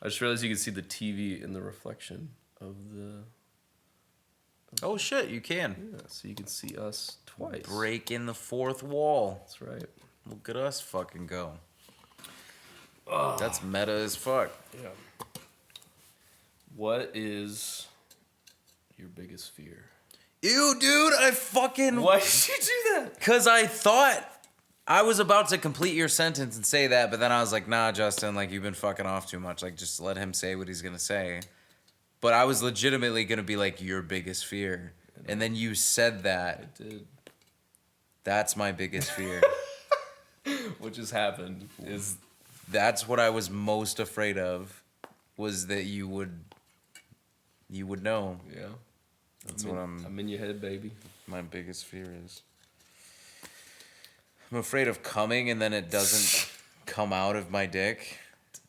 I just realized you can see the TV in the reflection of the. Oh shit, you can. Yeah, so you can see us twice. Breaking the fourth wall. That's right. Look at us fucking go. That's meta as fuck. Yeah. What is your biggest fear? Ew, dude, I fucking... Why did you do that? Because I thought I was about to complete your sentence and say that, but then I was like, nah, Justin, like, you've been fucking off too much. Like, just let him say what he's gonna say. But I was legitimately gonna be like, your biggest fear. And then you said that. I did. That's my biggest fear. What just happened is... That's what I was most afraid of, was that you would know. Yeah. That's I'm in your head, baby. My biggest fear is. I'm afraid of coming and then it doesn't come out of my dick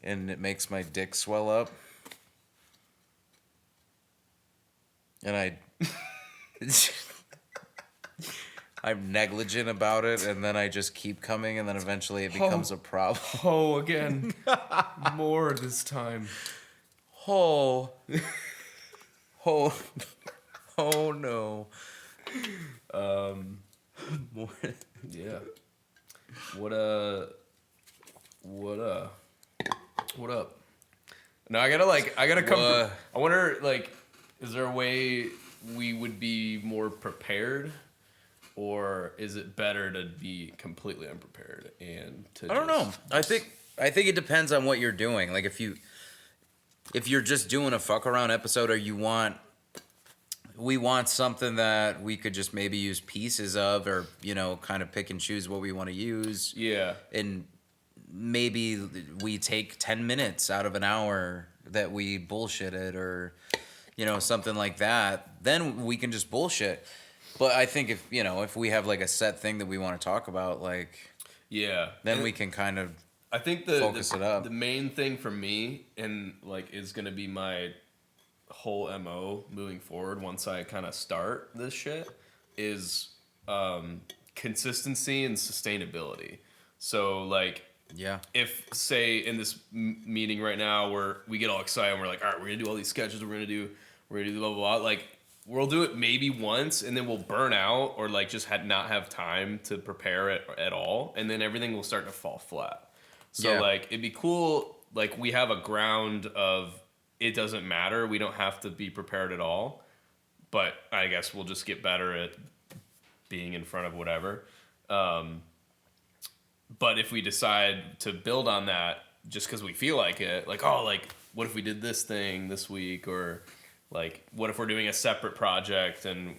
and it makes my dick swell up. And I'm negligent about it and then I just keep coming and then eventually it becomes a problem. Oh, again. More this time. Oh. Oh. Oh no. More. Yeah. What up? No, I gotta come. I wonder, like, is there a way we would be more prepared, or is it better to be completely unprepared and to? I don't know. I think it depends on what you're doing. Like if you're just doing a fuck around episode, or you want. we want something that we could just maybe use pieces of, or kind of pick and choose what we want to use. Yeah. And maybe we take 10 minutes out of an hour that we bullshitted, or something like that. Then we can just bullshit. But I think if we have like a set thing that we want to talk about, like, yeah, then we can kind of I think focus it up. The main thing for me, and like is gonna be my whole MO moving forward once I kind of start this shit, is consistency and sustainability. So like, yeah, if say in this meeting right now where we get all excited and we're like, all right, we're gonna do all these sketches, we're gonna do blah blah blah, like we'll do it maybe once and then we'll burn out, or like just not have time to prepare it at all, and then everything will start to fall flat. So like it'd be cool, like we have a ground of it doesn't matter, we don't have to be prepared at all, but I guess we'll just get better at being in front of whatever. But if we decide to build on that just because we feel like it, like, oh, like, what if we did this thing this week? Or, like, what if we're doing a separate project and,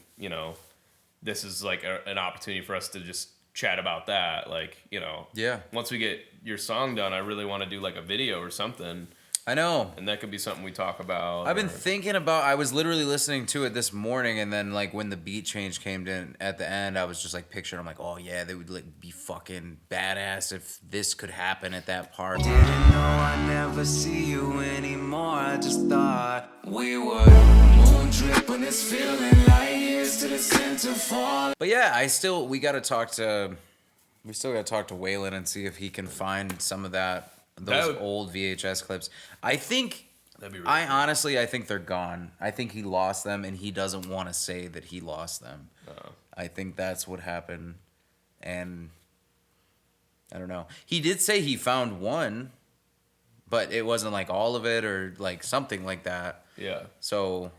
this is, like, an opportunity for us to just chat about that. Like, yeah. Once we get your song done, I really want to do, like, a video or something. I know. And that could be something we talk about. I've been thinking about, I was literally listening to it this morning, and then like when the beat change came in at the end, I was just like picturing, I'm like, oh yeah, they would like be fucking badass if this could happen at that part. Didn't know I'd never see you anymore. I just thought we would moon trip when it's feeling like years to the center fall. But yeah, we still gotta talk to Waylon and see if he can find some of those old VHS clips. I think, that'd be really cool. honestly, I think they're gone. I think he lost them, and he doesn't want to say that he lost them. I think that's what happened, and I don't know. He did say he found one, but it wasn't like all of it, or like something like that. Yeah. So,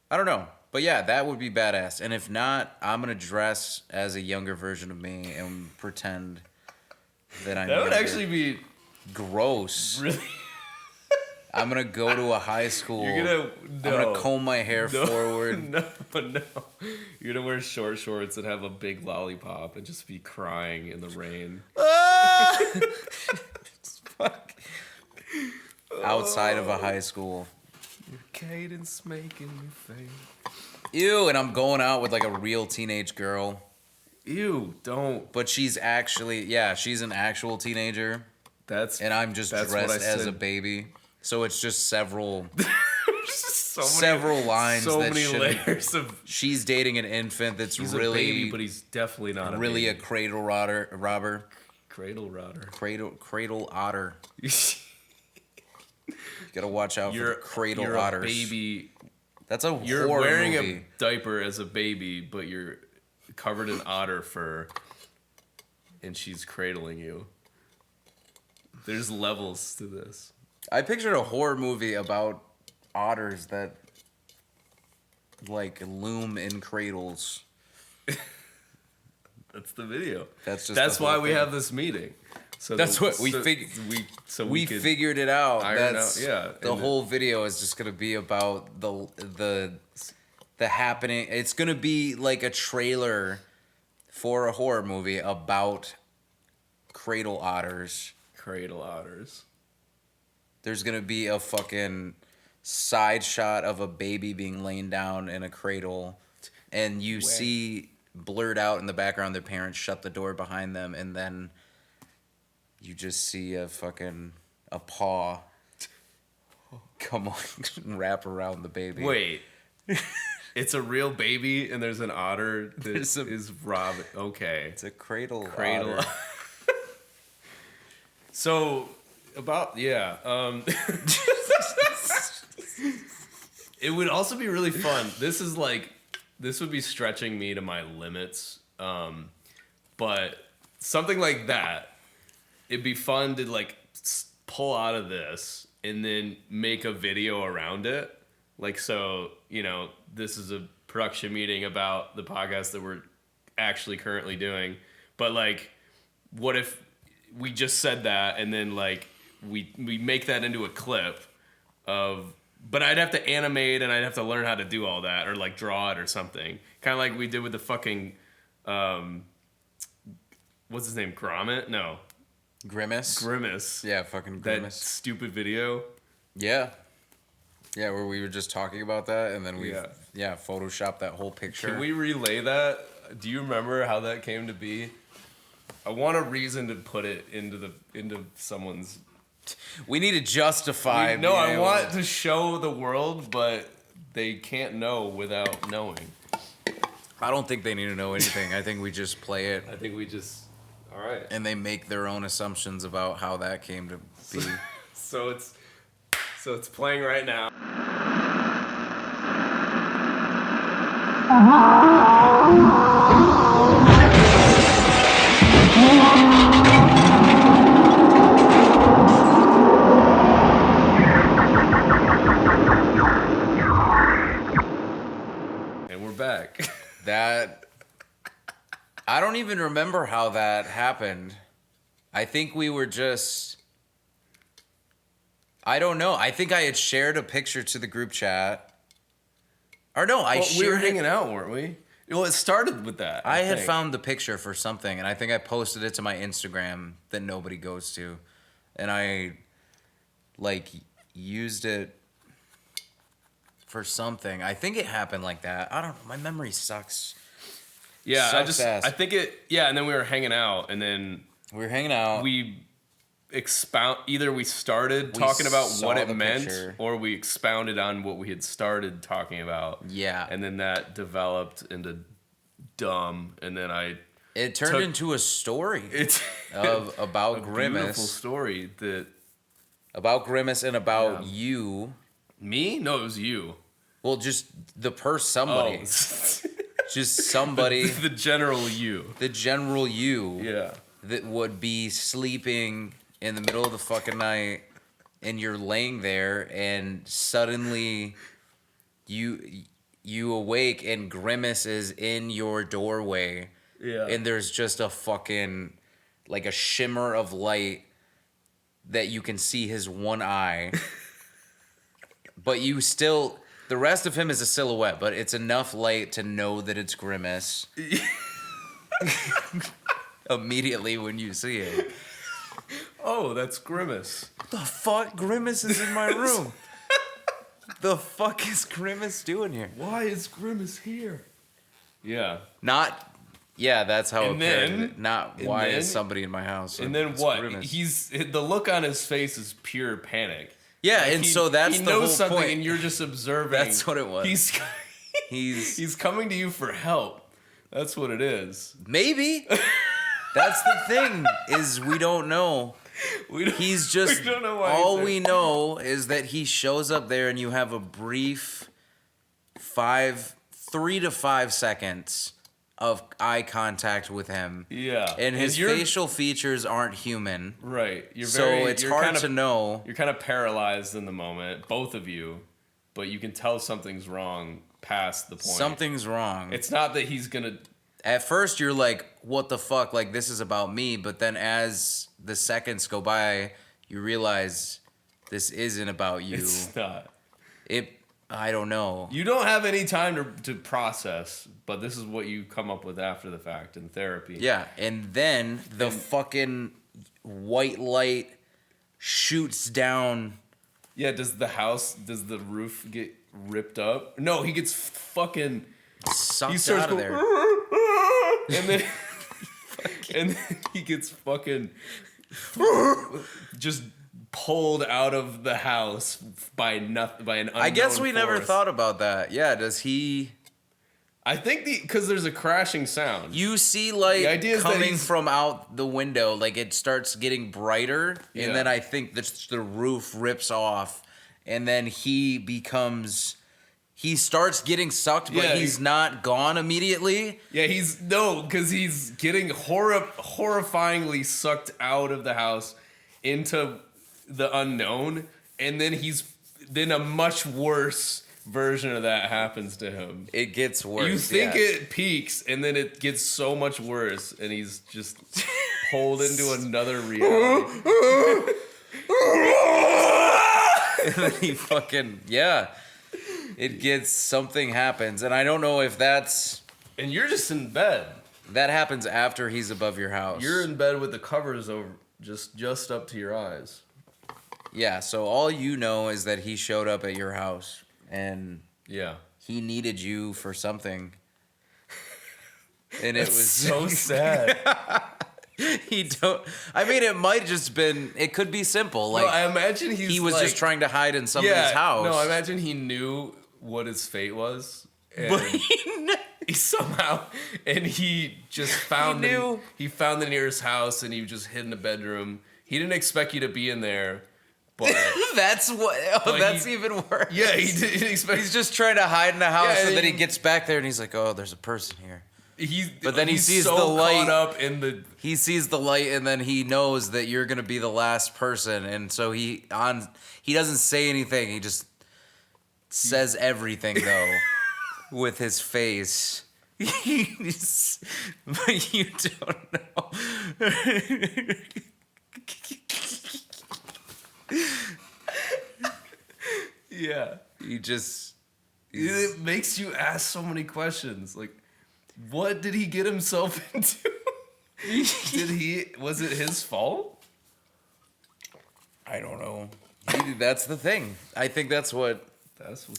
I don't know. But yeah, that would be badass. And if not, I'm going to dress as a younger version of me and pretend that I'm That would younger. actually be Gross. really... I'm gonna go to a high school. I'm gonna comb my hair forward. No. You're gonna wear short shorts and have a big lollipop and just be crying in the rain. Fuck. Outside of a high school. Your cadence making me faint. Ew, and I'm going out with like a real teenage girl. Ew, don't. But she's actually, she's an actual teenager. And I'm just dressed as a baby. So it's just several lines. So that many layers of. She's dating an infant that's He's really a baby, but he's definitely not really a a cradle robber. cradle rodder. Cradle otter. You gotta watch out for cradle you're otters. A baby. That's a You're horror wearing movie. a diaper as a baby, but you're covered in otter fur, and she's cradling you. There's levels to this. I pictured a horror movie about otters that like loom in cradles. That's the video. That's why whole we thing. have this meeting. So That's what we figured. We figured it out. The whole video is just gonna be about the happening. It's gonna be like a trailer for a horror movie about cradle otters. Cradle otters. There's gonna be a fucking side shot of a baby being laid down in a cradle, and you see blurred out in the background their parents shut the door behind them, and then you just see a paw come on and wrap around the baby. Wait. It's a real baby and there's an otter that is robbing. Okay. It's a cradle Cradle. otter. So, it would also be really fun. This would be stretching me to my limits. But something like that, it'd be fun to like pull out of this and then make a video around it. Like, so, this is a production meeting about the podcast that we're actually currently doing. But like, what if we just said that and then like we make that into a clip of But I'd have to animate and I'd have to learn how to do all that or like draw it or something. Kind of like we did with the fucking, what's his name? Grimace? No. Grimace. Grimace. Yeah, fucking That Grimace. stupid video. Yeah. Yeah, where we were just talking about that and then we Yeah. photoshopped that whole picture. Can we relay that? Do you remember how that came to be? I want a reason to put it into someone's. We need to justify. No, I being want able to show the world, but they can't know without knowing. I don't think they need to know anything. I think we just play it I think we just. All right. and they make their own assumptions about how that came to be. So it's playing right now. And we're back. That I don't even remember how that happened. I think we were just I don't know. I think I had shared a picture to the group chat. Or no, I shared we were it. hanging out, weren't we? Well, it started with that. I had think. found the picture for something, and I think I posted it to my Instagram that nobody goes to, and I like used it for something. I think it happened like that. I don't know. My memory sucks. Yeah, Sucks ass. I think it. Yeah, and then we were hanging out, and then We were hanging out. we either we started talking about saw what it the meant, picture. or we expounded on what we had started talking about. Yeah. and then that developed into dumb, and then It turned took- into a story it's about a beautiful Grimace, story that and about Yeah. you. me. No, it was you. Well, just the somebody, Oh, just somebody, the general you. the general you. Yeah. That would be sleeping in the middle of the fucking night and you're laying there and suddenly you awake and Grimace is in your doorway. Yeah. And there's just a fucking like a shimmer of light that you can see his one eye. But you still the rest of him is a silhouette, but it's enough light to know that it's Grimace. Immediately when you see it. Oh, that's Grimace. The fuck? Grimace is in my room. The fuck is Grimace doing here? Why is Grimace here? Yeah. Yeah, that's how And it then- occurred. Not and why then- is somebody in my house? And then It's what? Grimace. He's the look on his face is pure panic. Yeah, Like and so that's he the knows whole something, point. and you're just observing. That's what it was. He's He's coming to you for help. That's what it is. maybe. That's the thing is we don't know. We don't, He's just we don't know why. all he's we there. know is that he shows up there and you have a brief 3 to 5 seconds of eye contact with him. Yeah, And his you're- facial features aren't human. Right. You're So very, it's you're hard kind of, to know. You're kind of paralyzed in the moment, both of you, but you can tell something's wrong past the point. Something's wrong. It's not that he's gonna. At first, you're like, what the fuck? Like, this is about me. But then as the seconds go by, you realize this isn't about you. It's not. I don't know. You don't have any time to process, but this is what you come up with after the fact in therapy. Yeah. And then the fucking white light shoots down. Yeah, does the roof get ripped up? No, he gets fucking. Sucked He starts out of going, there. and then and then he gets fucking just pulled out of the house by an unknown I guess we never force. thought about that. Yeah, does he... I think because there's a crashing sound. You see light The idea is that coming he's- from out the window, like it starts getting brighter, Yeah. and then I think the roof rips off, and then he starts getting sucked, but Yeah, he's not gone immediately. Yeah, because he's getting horrifyingly sucked out of the house into the unknown, and then a much worse version of that happens to him. It gets worse. You think yeah. it peaks, and then it gets so much worse, and he's just pulled into another reality. And then he fucking, yeah. Something happens. And I don't know if And you're just in bed. that happens after he's above your house. You're in bed with the covers over, just up to your eyes. Yeah, so all you know is that he showed up at your house and Yeah. he needed you for something. And it was so sad. I mean, it might just been, it could be simple. Like, No, I imagine he was just trying to hide in somebody's house. No, I imagine he knew what his fate was. And But he somehow, and he just found he found the nearest house and he just hid in the bedroom. He didn't expect you to be in there, but that's even worse. yeah, he didn't expect. He's just trying to hide in the house, Yeah, and then he and- gets back there and he's like, "Oh, there's a person here." But then he he's sees so the light. caught up in the. He sees the light, and then he knows that you're gonna be the last person, and so he doesn't say anything. He just says everything though, with his face. But you don't know. Yeah, it makes you ask so many questions. Like, what did he get himself into? Was it his fault? I don't know. That's the thing. I think that's what.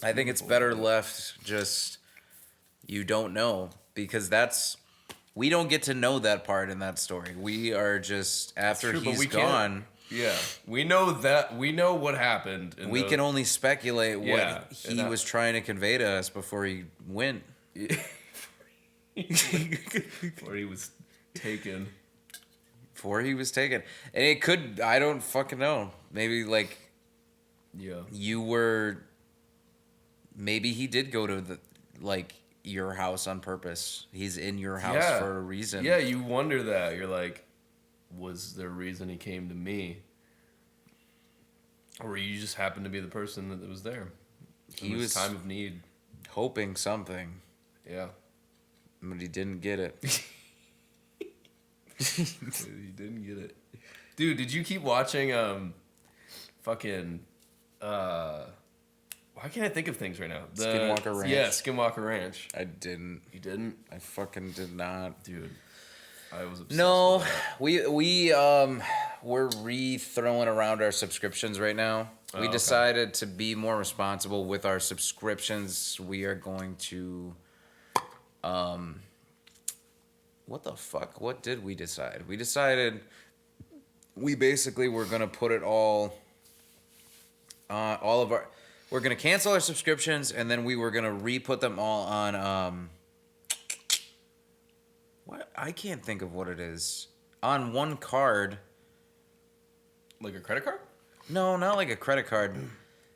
I think it's better left just. You don't know, because we don't get to know that part in that story. We are just after he's gone. Yeah, we know what happened. We can only speculate what Yeah, he was trying to convey to us before he went. Before he was taken. And it could, I don't fucking know. Maybe like maybe he did go to your house on purpose. He's in your house for a reason. Yeah, you wonder that. You're like, was there a reason he came to me? Or you just happened to be the person that was there? He was time of need. Hoping something. Yeah. But he didn't get it. He didn't get it. Dude, did you keep watching why can't I think of things right now? Skinwalker Ranch. Yeah, Skinwalker Ranch. I didn't. You didn't? I fucking did not. Dude. I was obsessed No, with that. we're re-throwing around our subscriptions right now. We decided to be more responsible with our subscriptions. We are going to, what the fuck? What did we decide? We decided we basically were gonna put it all of our. We're gonna cancel our subscriptions, and then we were gonna re-put them all on. What? I can't think of what it is. On one card. Like a credit card? No, not like a credit card.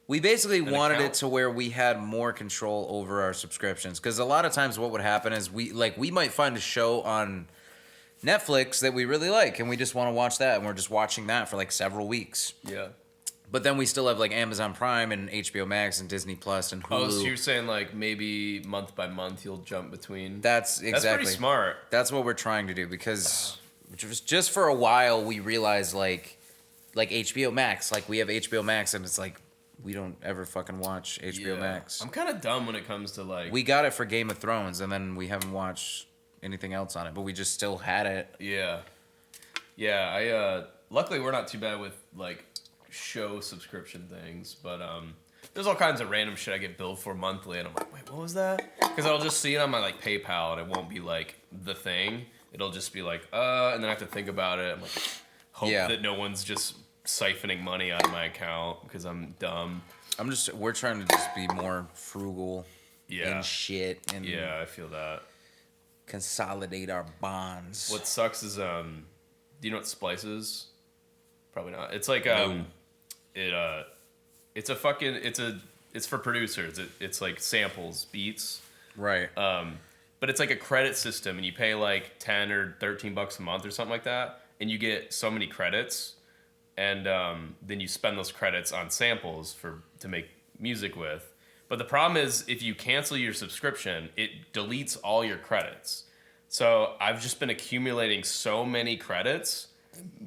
We basically wanted account? it to where we had more control over our subscriptions. Because a lot of times what would happen is we might find a show on Netflix that we really like, and we just want to watch that, and we're just watching that for like several weeks. Yeah. But then we still have like Amazon Prime and HBO Max and Disney Plus and Hulu. Oh, so you're saying like maybe month by month you'll jump between? That's exactly. That's pretty smart. That's what we're trying to do, because just for a while we realized like HBO Max, like we have HBO Max, and it's like we don't ever fucking watch HBO Max. I'm kind of dumb when it comes to like. We got it for Game of Thrones, and then we haven't watched anything else on it, but we just still had it. Yeah. Yeah, luckily we're not too bad with like show subscription things, but there's all kinds of random shit I get billed for monthly, and I'm like, wait, what was that? Because I'll just see it on my like PayPal, and it won't be like the thing. It'll just be like, and then I have to think about it. I'm like, hope that no one's just siphoning money out of my account because I'm dumb. We're trying to just be more frugal and shit, and I feel that. Consolidate our bonds. What sucks is, do you know what Splice is? Probably not. It's like it's for producers. It's like samples, beats. Right. But it's like a credit system, and you pay like 10 or 13 bucks a month or something like that, and you get so many credits, and then you spend those credits on samples to make music with. But the problem is, if you cancel your subscription, it deletes all your credits. So I've just been accumulating so many credits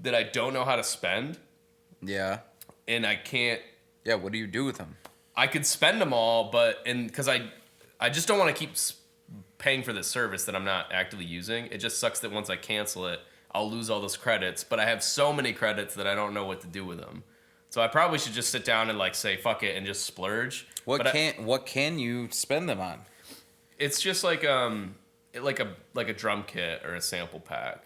that I don't know how to spend. Yeah. And I can't Yeah, what do you do with them? I could spend them all, but because I just don't want to keep paying for this service that I'm not actively using. It just sucks that once I cancel it, I'll lose all those credits. But I have so many credits that I don't know what to do with them. So I probably should just sit down and like say fuck it and just splurge. What can you spend them on? It's just like a drum kit or a sample pack.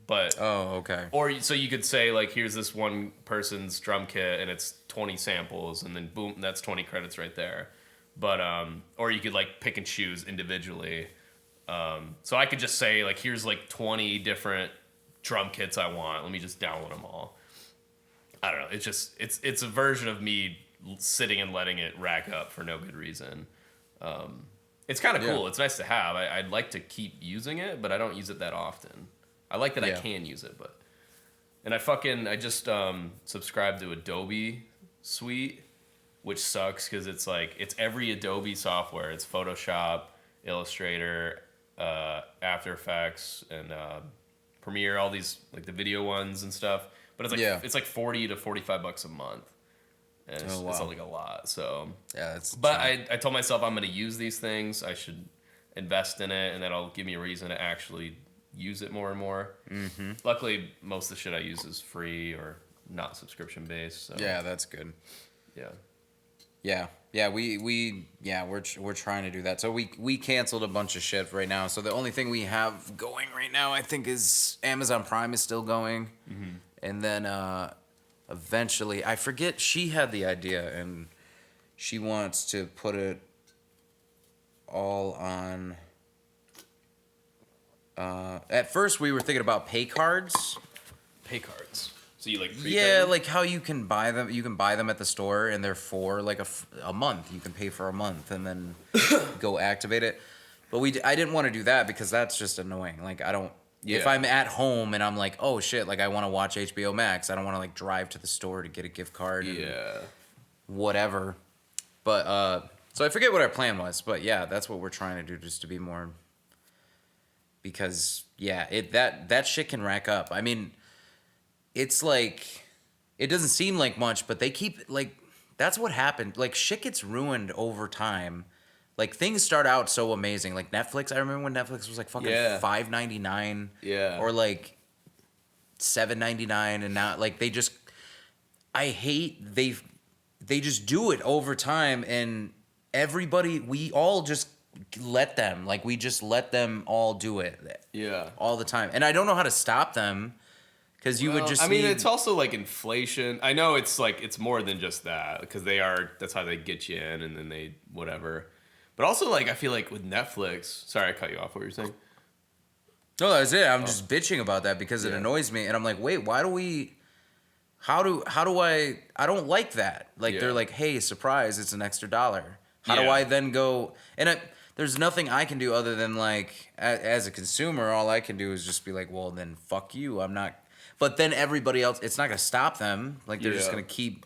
But okay. Or so you could say like, here's this one person's drum kit and it's 20 samples and then boom, that's 20 credits right there. But or you could like pick and choose individually. So I could just say like, here's like 20 different drum kits I want. Let me just download them all. I don't know. It's just it's a version of me sitting and letting it rack up for no good reason. It's kind of cool. It's nice to have. I'd like to keep using it, but I don't use it that often. I like that I can use it, but and I just subscribed to Adobe Suite, which sucks because it's like it's every Adobe software. It's Photoshop, Illustrator, After Effects, and Premiere. All these like the video ones and stuff. But it's like $40 to $45 a month. And it's like a lot. So yeah, that's. But I told myself I'm going to use these things. I should invest in it, and that'll give me a reason to actually use it more and more. Mm-hmm. Luckily, most of the shit I use is free or not subscription based. So. Yeah, that's good. Yeah. Yeah. We're trying to do that. So we canceled a bunch of shit right now. So the only thing we have going right now, I think, is Amazon Prime is still going. Mm-hmm. And then eventually, I forget, she had the idea and she wants to put it all on. At first, we were thinking about pay cards. Pay cards. So you like prepay Yeah, like how you can buy them. You can buy them at the store, and they're for like a month. You can pay for a month and then go activate it. But I didn't want to do that because that's just annoying. Like I don't. Yeah. If I'm at home and I'm like, oh shit, like I want to watch HBO Max, I don't want to like drive to the store to get a gift card. Yeah. Whatever. But so I forget what our plan was, but yeah, that's what we're trying to do, just to be more. Because yeah, that shit can rack up. I mean, it's like it doesn't seem like much, but they keep like that's what happened. Like shit gets ruined over time. Like things start out so amazing. Like Netflix, I remember when Netflix was like fucking $5.99. Yeah. Or like $7.99, and now like they just they just do it over time, and everybody, we all just let them. Like we just let them all do it. Yeah. All the time. And I don't know how to stop them. Because you would just. I mean, it's also like inflation. I know it's like it's more than just that, because that's how they get you in, and then they whatever. But also, like, I feel like with Netflix... Sorry, I cut you off. What were you saying? No, that's it. I'm just bitching about that because it annoys me. And I'm like, wait, why do we... How do I... I don't like that. Like, they're like, hey, surprise, it's an extra $1. How do I then go... And there's nothing I can do other than, like, as a consumer, all I can do is just be like, well, then fuck you. I'm not... But then everybody else... It's not going to stop them. Like, they're just going to keep...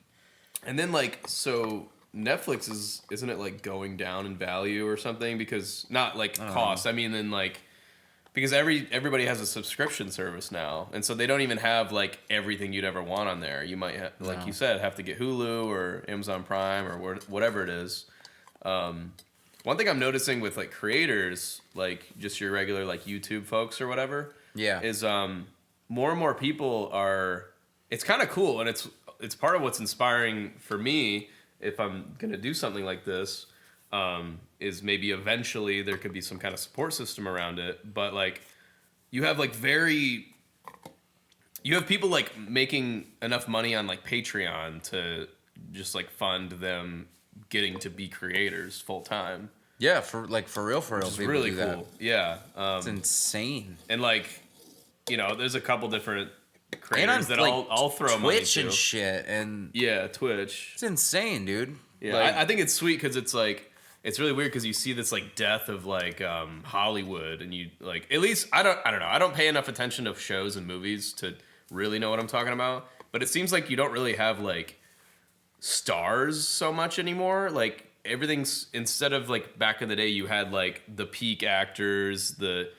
And then, like, so... Netflix isn't it like going down in value or something? Because not like cost. I mean, then like because everybody has a subscription service now, and so they don't even have like everything you'd ever want on there. You might you said have to get Hulu or Amazon Prime or whatever it is. One thing I'm noticing with like creators, like just your regular like YouTube folks or whatever, is more and more people are. It's kind of cool, and it's part of what's inspiring for me. If I'm going to do something like this, is maybe eventually there could be some kind of support system around it. But like, you have people like making enough money on like Patreon to just like fund them getting to be creators full time. Yeah, for real. It's really cool. That. Yeah. It's insane. And like, you know, there's a couple different creators that I'll throw money to. Twitch and shit, and Twitch. It's insane, dude. Yeah, like, I think it's sweet because it's like it's really weird because you see this like death of like Hollywood, and you like at least I don't know, I don't pay enough attention to shows and movies to really know what I'm talking about, but it seems like you don't really have like stars so much anymore. Like everything's, instead of like back in the day you had like the peak actors, the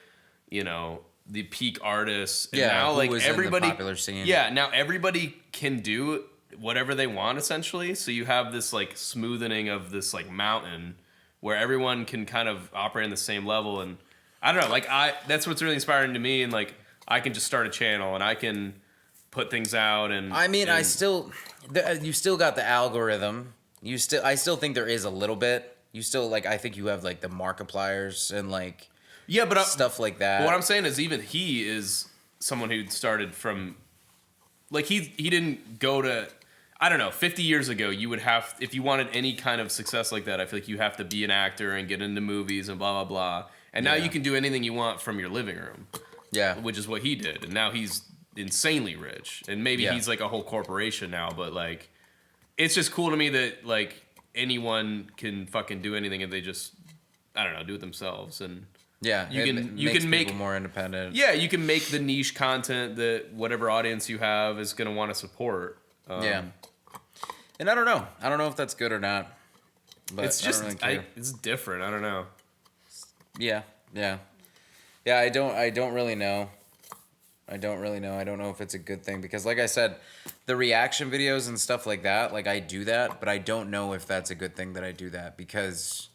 peak artists, and now like everybody, popular scene. Yeah, now everybody can do whatever they want essentially. So you have this like smoothing of this like mountain where everyone can kind of operate in the same level. And I don't know, like that's what's really inspiring to me. And like I can just start a channel and I can put things out. And I mean, and, you still got the algorithm. I still think there is a little bit. You still like, I think you have like the Markipliers and like but stuff like that. What I'm saying is even he is someone who started from like he didn't go to, I don't know, 50 years ago you would have, if you wanted any kind of success like that, I feel like you have to be an actor and get into movies and blah blah blah. And now you can do anything you want from your living room. Yeah. Which is what he did. And now he's insanely rich. And maybe he's like a whole corporation now, but like it's just cool to me that like anyone can fucking do anything if they just, I don't know, do it themselves. And you can make people more independent. Yeah, you can make the niche content that whatever audience you have is going to want to support. And I don't know if that's good or not. But it's just I don't really care. It's different. I don't know. Yeah. I don't really know. I don't know if it's a good thing because, like I said, the reaction videos and stuff like that, like I do that, but I don't know if that's a good thing that I do that because,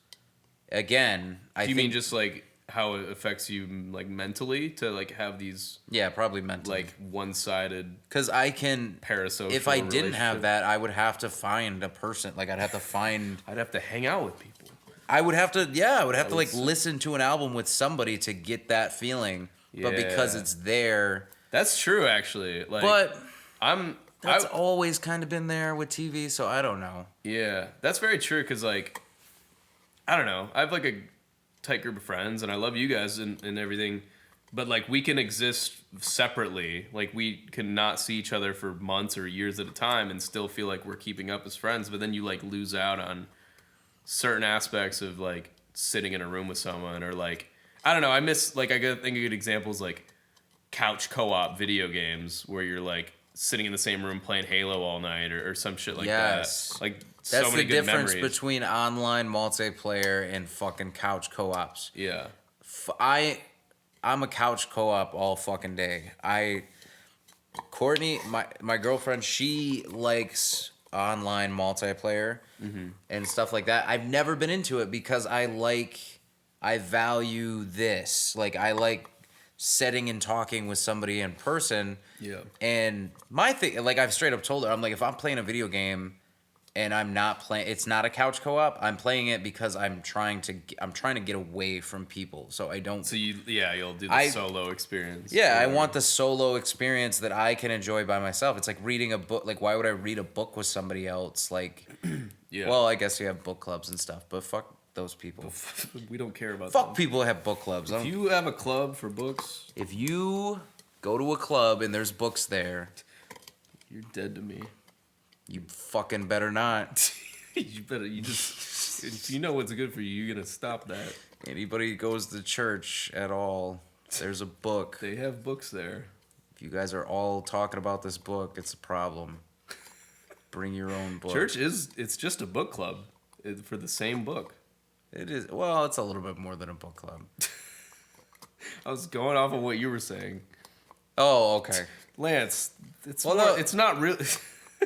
again, Do you mean just like how it affects you like mentally to like have these? Yeah, probably mentally. Like one-sided. Because I can parasocial. If I didn't have that, I would have to find a person. Like I'd have to hang out with people. I would have to like listen to an album with somebody to get that feeling. Yeah. But because it's there. That's true, actually. Like, but that's always kind of been there with TV, so I don't know. Yeah, that's very true. Because like, I don't know. I have like a tight group of friends, and I love you guys and everything. But like, we can exist separately. Like, we can not see each other for months or years at a time, and still feel like we're keeping up as friends. But then you like lose out on certain aspects of like sitting in a room with someone, or like, I don't know. I miss, like, I think a good example is like couch co-op video games where you're like sitting in the same room playing Halo all night or some shit like that. Like, that's so many good memories. That's the difference between online multiplayer and fucking couch co-ops. Yeah. I'm a couch co-op all fucking day. Courtney, my girlfriend, she likes online multiplayer and stuff like that. I've never been into it because I value this. Like, I like sitting and talking with somebody in person. Yeah. And my thing, like, I've straight up told her, I'm like, if I'm playing a video game and I'm not playing, it's not a couch co-op. I'm playing it because I'm trying to get away from people. So I don't. So you'll do the solo experience. Yeah, I want the solo experience that I can enjoy by myself. It's like reading a book. Like, why would I read a book with somebody else? Like, well, I guess you have book clubs and stuff, but fuck those people. We don't care about Fuck them. People who have book clubs. If you have a club for books, if you go to a club and there's books there, you're dead to me. You fucking better not. If you know what's good for you, you're gonna stop that. Anybody who goes to church at all, there's a book. They have books there. If you guys are all talking about this book, it's a problem. Bring your own book. Church it's just a book club for the same book. It is. Well, it's a little bit more than a book club. I was going off of what you were saying. Oh, okay. Lance, it's not really.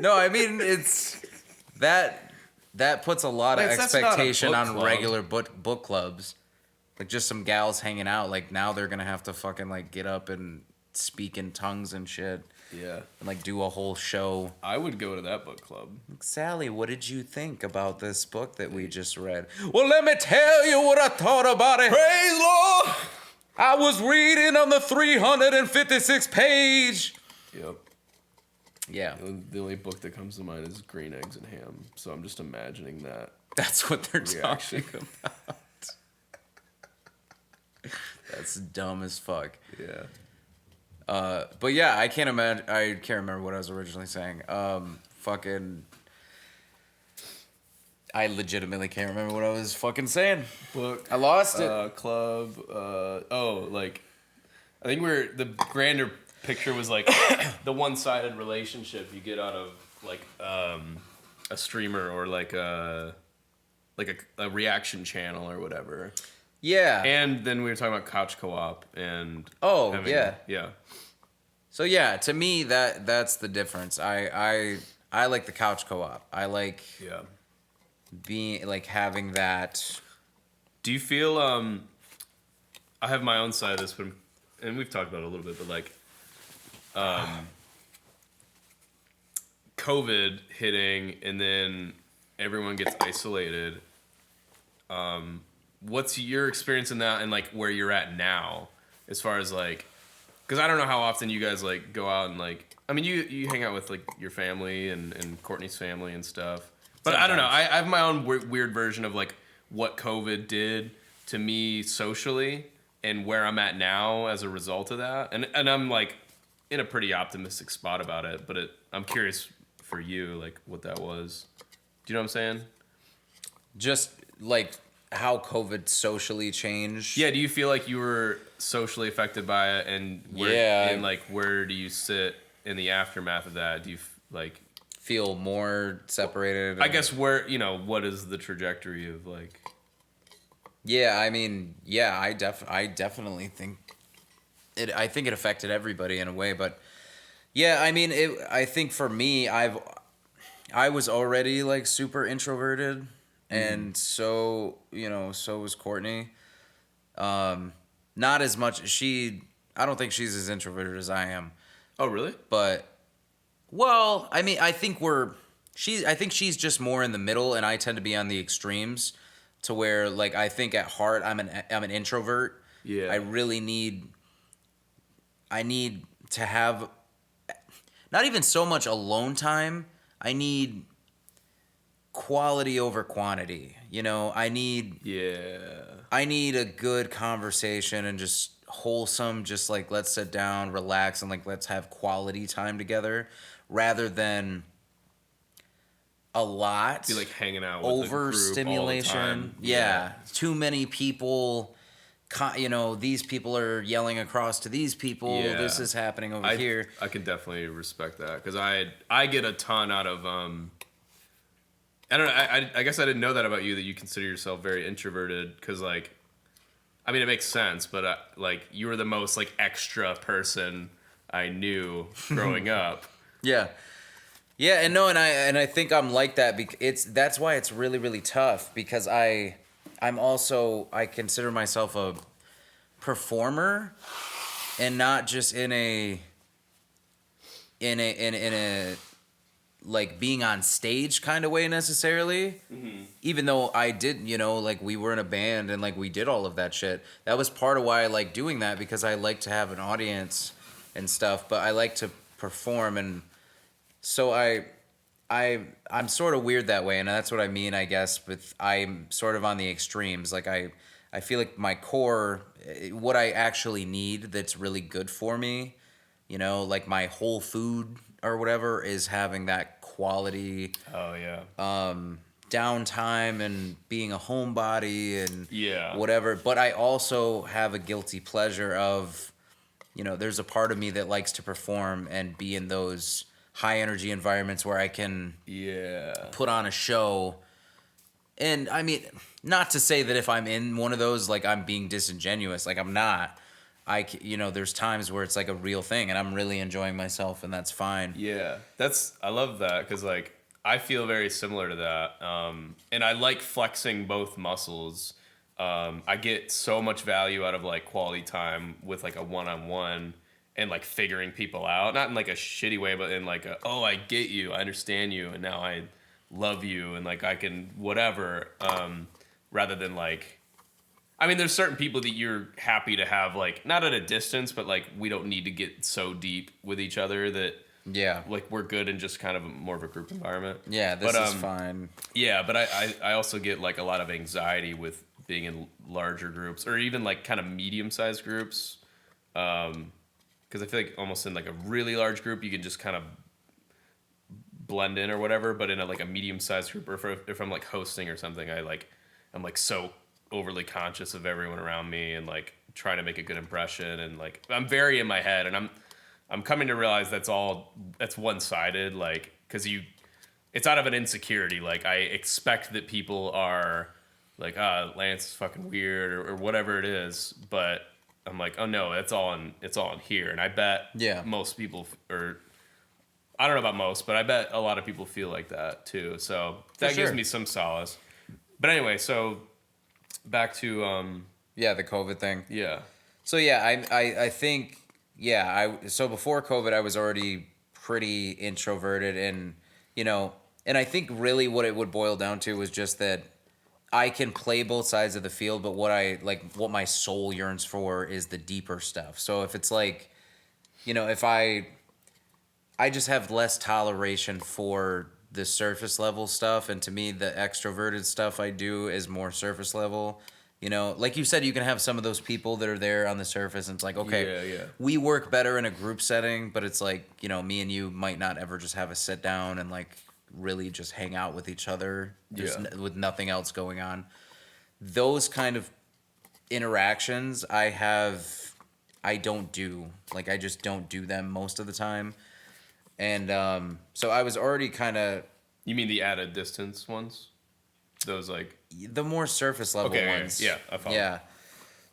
No, I mean, it's that puts a lot of expectation on regular book clubs. Like, just some gals hanging out. Like, now they're gonna have to fucking like get up and speak in tongues and shit. Yeah. And like do a whole show. I would go to that book club. Like, Sally, what did you think about this book that we just read? Well, let me tell you what I thought about it. Praise Lord! I was reading on the 356th page. Yep. Yeah. The only book that comes to mind is Green Eggs and Ham. So I'm just imagining that. That's what they're talking about. That's dumb as fuck. Yeah. But yeah, I can't remember what I was originally saying. I legitimately can't remember what I was fucking saying. Book. I lost it. Club. I think the grander picture was like the one-sided relationship you get out of like a streamer or like a reaction channel or whatever. Yeah. And then we were talking about couch co-op and yeah. Yeah. So yeah, to me that's the difference. I the couch co-op. I like Yeah. being like having that. Do you feel I have my own side of this, but and we've talked about it a little bit, but like COVID hitting and then everyone gets isolated. What's your experience in that and like where you're at now as far as like, because I don't know how often you guys like go out and like, I mean, you hang out with like your family and Courtney's family and stuff, but I don't know. I have my own weird version of like what COVID did to me socially and where I'm at now as a result of that. And I'm like in a pretty optimistic spot about it, but I'm curious for you, like what that was. Do you know what I'm saying? Just like how COVID socially changed. Yeah, do you feel like you were socially affected by it, and where do you sit in the aftermath of that? Do you like feel more separated? I guess where, what is the trajectory of like? Yeah, I mean, yeah, I definitely think it. I think it affected everybody in a way, but yeah, I mean, I think for me, I was already like super introverted. And so was Courtney. Not as much. I don't think she's as introverted as I am. Oh, really? But, well, I mean, I think she's just more in the middle, and I tend to be on the extremes, to where like I think at heart I'm an introvert. Yeah. I need to have not even so much alone time. I need quality over quantity. I need a good conversation and just wholesome, just like let's sit down, relax, and like let's have quality time together, rather than a lot. Be like hanging out with overstimulation. All the time. Yeah, too many people. These people are yelling across to these people. Yeah. This is happening over here. I can definitely respect that, because I get a ton out of I don't know. I guess I didn't know that about you, that you consider yourself very introverted, because like, I mean, it makes sense, but like you were the most like extra person I knew growing up. Yeah, and I think I'm like that because that's why it's really, really tough, because I'm also, I consider myself a performer, and not just in a like being on stage kind of way necessarily. Mm-hmm. Even though I did, like we were in a band and like we did all of that shit. That was part of why I like doing that, because I like to have an audience and stuff, but I like to perform, and so I'm sort of weird that way, and that's what I mean, I guess, with I'm sort of on the extremes. Like I feel like my core, what I actually need that's really good for me, like my whole food or whatever, is having that quality downtime and being a homebody and whatever. But I also have a guilty pleasure of, there's a part of me that likes to perform and be in those high energy environments where I can put on a show. And I mean, not to say that if I'm in one of those, like I'm being disingenuous, like I'm not. There's times where it's like a real thing and I'm really enjoying myself, and that's fine. Yeah, I love that, because like I feel very similar to that. And I like flexing both muscles. I get so much value out of like quality time with like a one-on-one and like figuring people out, not in like a shitty way, but in like I get you, I understand you, and now I love you, and like I can whatever, rather than like, I mean, there's certain people that you're happy to have, like, not at a distance, but, like, we don't need to get so deep with each other that, like, we're good in just kind of more of a group environment. Yeah, this is fine. Yeah, but I also get, like, a lot of anxiety with being in larger groups, or even, like, kind of medium-sized groups. Because I feel like almost in, like, a really large group, you can just kind of blend in or whatever, but in, a medium-sized group, or if I'm, like, hosting or something, I'm, like, so overly conscious of everyone around me and like trying to make a good impression, and like I'm very in my head, and I'm coming to realize that's one-sided, like, because it's out of an insecurity. Like I expect that people are like, Lance is fucking weird or whatever it is, but I'm like, oh no, it's all in here, and I bet most people are I don't know about most, but I bet a lot of people feel like that too. So that gives sure. me some solace. But anyway, so back to Yeah, the COVID thing. yeah. So yeah, I think so before COVID I was already pretty introverted, and and I think really what it would boil down to was just that I can play both sides of the field, but what my soul yearns for is the deeper stuff. So if it's like, if I just have less toleration for the surface level stuff, and to me the extroverted stuff I do is more surface level. Like you said, you can have some of those people that are there on the surface, and it's like, okay, Yeah. we work better in a group setting, but it's like, me and you might not ever just have a sit down and like really just hang out with each other with nothing else going on. Those kind of interactions I don't do. Like, I just don't do them most of the time. And so I was already kind of... You mean the added distance ones? Those like... The more surface level ones. Yeah, I follow. Yeah.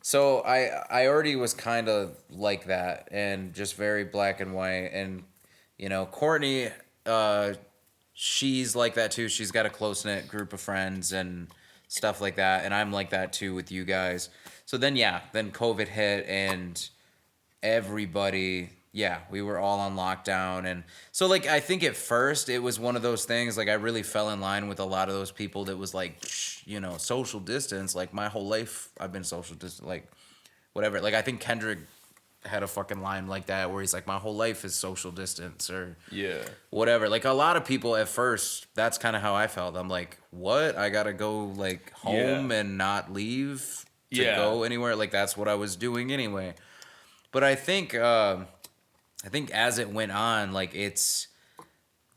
So I already was kind of like that, and just very black and white. And, Courtney, she's like that too. She's got a close-knit group of friends and stuff like that. And I'm like that too with you guys. So then COVID hit, and everybody... Yeah, we were all on lockdown. And so, like, I think at first it was one of those things, like, I really fell in line with a lot of those people that was like, social distance. Like, my whole life I've been social distance, like, whatever. Like, I think Kendrick had a fucking line like that where he's like, my whole life is social distance, or whatever. Like, a lot of people at first, that's kind of how I felt. I'm like, what? I gotta go, like, home and not leave to go anywhere? Like, that's what I was doing anyway. But I think as it went on, like, it's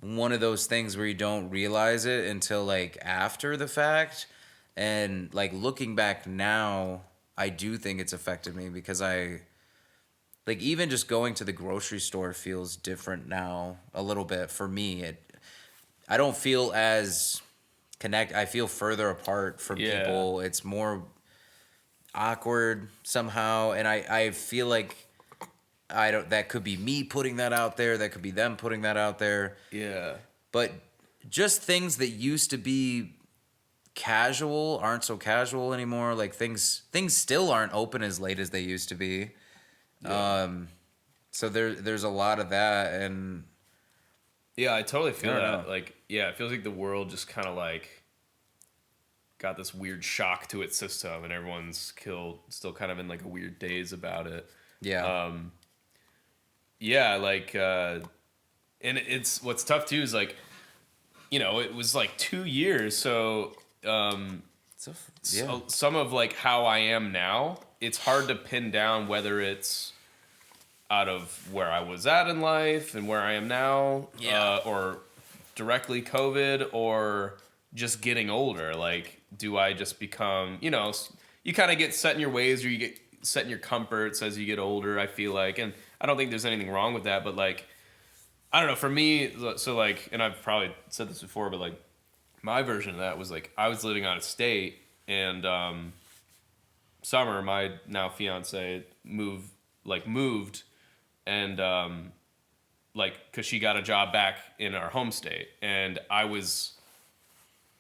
one of those things where you don't realize it until, like, after the fact. And, like, looking back now, I do think it's affected me, because even just going to the grocery store feels different now a little bit for me. I don't feel as I feel further apart from people. It's more awkward somehow. And I feel like that could be me putting that out there. That could be them putting that out there. Yeah. But just things that used to be casual aren't so casual anymore. Like, things still aren't open as late as they used to be. Yeah. So there's a lot of that. And yeah, I totally feel I don't that. know. Like, yeah, it feels like the world just kind of like got this weird shock to its system, and everyone's still kind of in like a weird daze about it. Yeah. Yeah, like, and it's what's tough too is like, it was like 2 years. So, some of like how I am now, it's hard to pin down whether it's out of where I was at in life and where I am now, or directly COVID, or just getting older. Like, do I just become, you kind of get set in your ways, or you get set in your comforts as you get older, I feel like. And I don't think there's anything wrong with that, but like, I don't know, for me, so like, and I've probably said this before, but like, my version of that was like, I was living out of state, and Summer, my now fiance, moved, and like, because she got a job back in our home state, and I was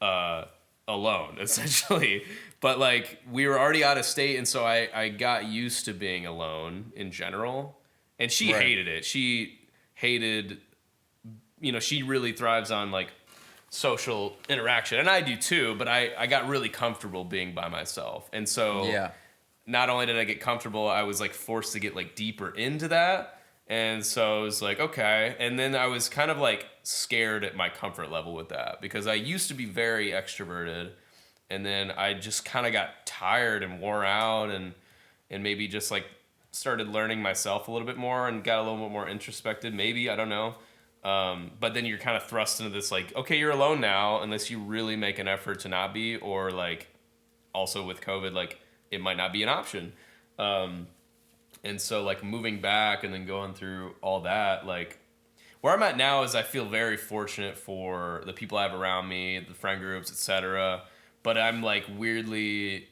alone, essentially. But like, we were already out of state, and so I got used to being alone in general. And she hated it. She hated, she really thrives on like social interaction, and I do too, but I got really comfortable being by myself. And so not only did I get comfortable, I was like forced to get like deeper into that. And so I was like, okay. And then I was kind of like scared at my comfort level with that, because I used to be very extroverted, and then I just kind of got tired and wore out, and maybe just like started learning myself a little bit more and got a little bit more introspective, maybe, I don't know. But then you're kind of thrust into this like, okay, you're alone now, unless you really make an effort to not be, or like, also with COVID, like, it might not be an option. And so like, moving back and then going through all that, like, where I'm at now is I feel very fortunate for the people I have around me, the friend groups, etc. But I'm like, weirdly,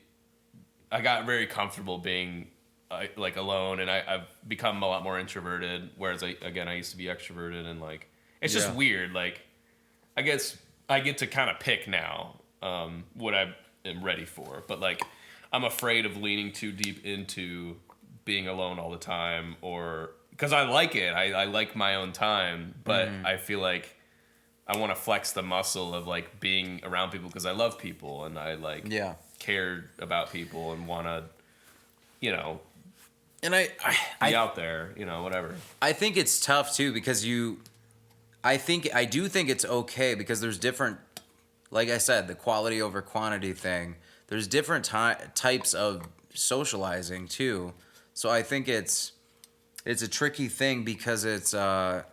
I got very comfortable being like alone, and I've become a lot more introverted, whereas I used to be extroverted, and like, It's just weird. Like, I guess I get to kind of pick now what I am ready for. But, like, I'm afraid of leaning too deep into being alone all the time, or because I like it. I like my own time, but I feel like I want to flex the muscle of, like, being around people because I love people and I, like, care about people and want to, you know, and I be out there, you know, whatever. I think it's tough too because I do think it's okay because there's different, like I said, the quality over quantity thing. There's different types of socializing too. So I think it's a tricky thing because it's, you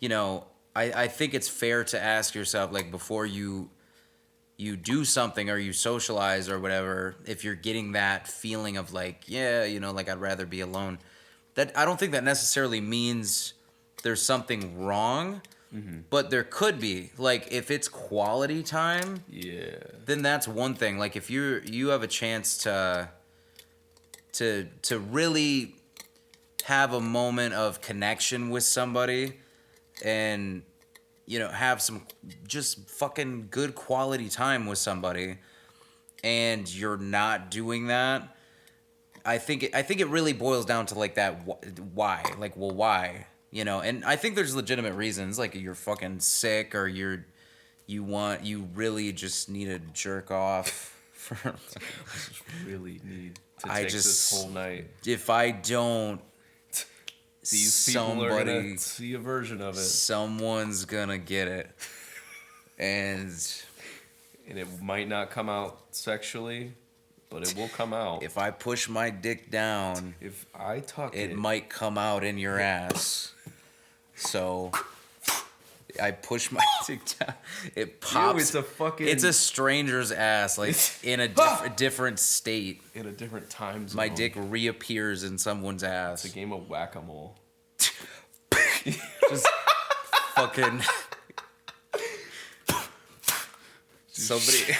know, I think it's fair to ask yourself, like, before you do something or you socialize or whatever, if you're getting that feeling of like, yeah, you know, like I'd rather be alone, that I don't think that necessarily means there's something wrong, but there could be. Like, if it's quality time, then that's one thing. Like, if you have a chance to really have a moment of connection with somebody and, you know, have some just fucking good quality time with somebody, and you're not doing that, I think it really boils down to, like, that why, like, well, why, you know? And I think there's legitimate reasons, like you're fucking sick or you really just need to jerk off. Really need to take this whole night. If I don't, these people are gonna see a version of it. Someone's gonna get it, and it might not come out sexually, but it will come out. If I push my dick down, if I tuck it might come out in your ass. So I push my dick down. It pops. Dude, it's a stranger's ass, like in a different state. In a different time zone. My dick reappears in someone's ass. It's a game of whack-a-mole. Just fucking somebody.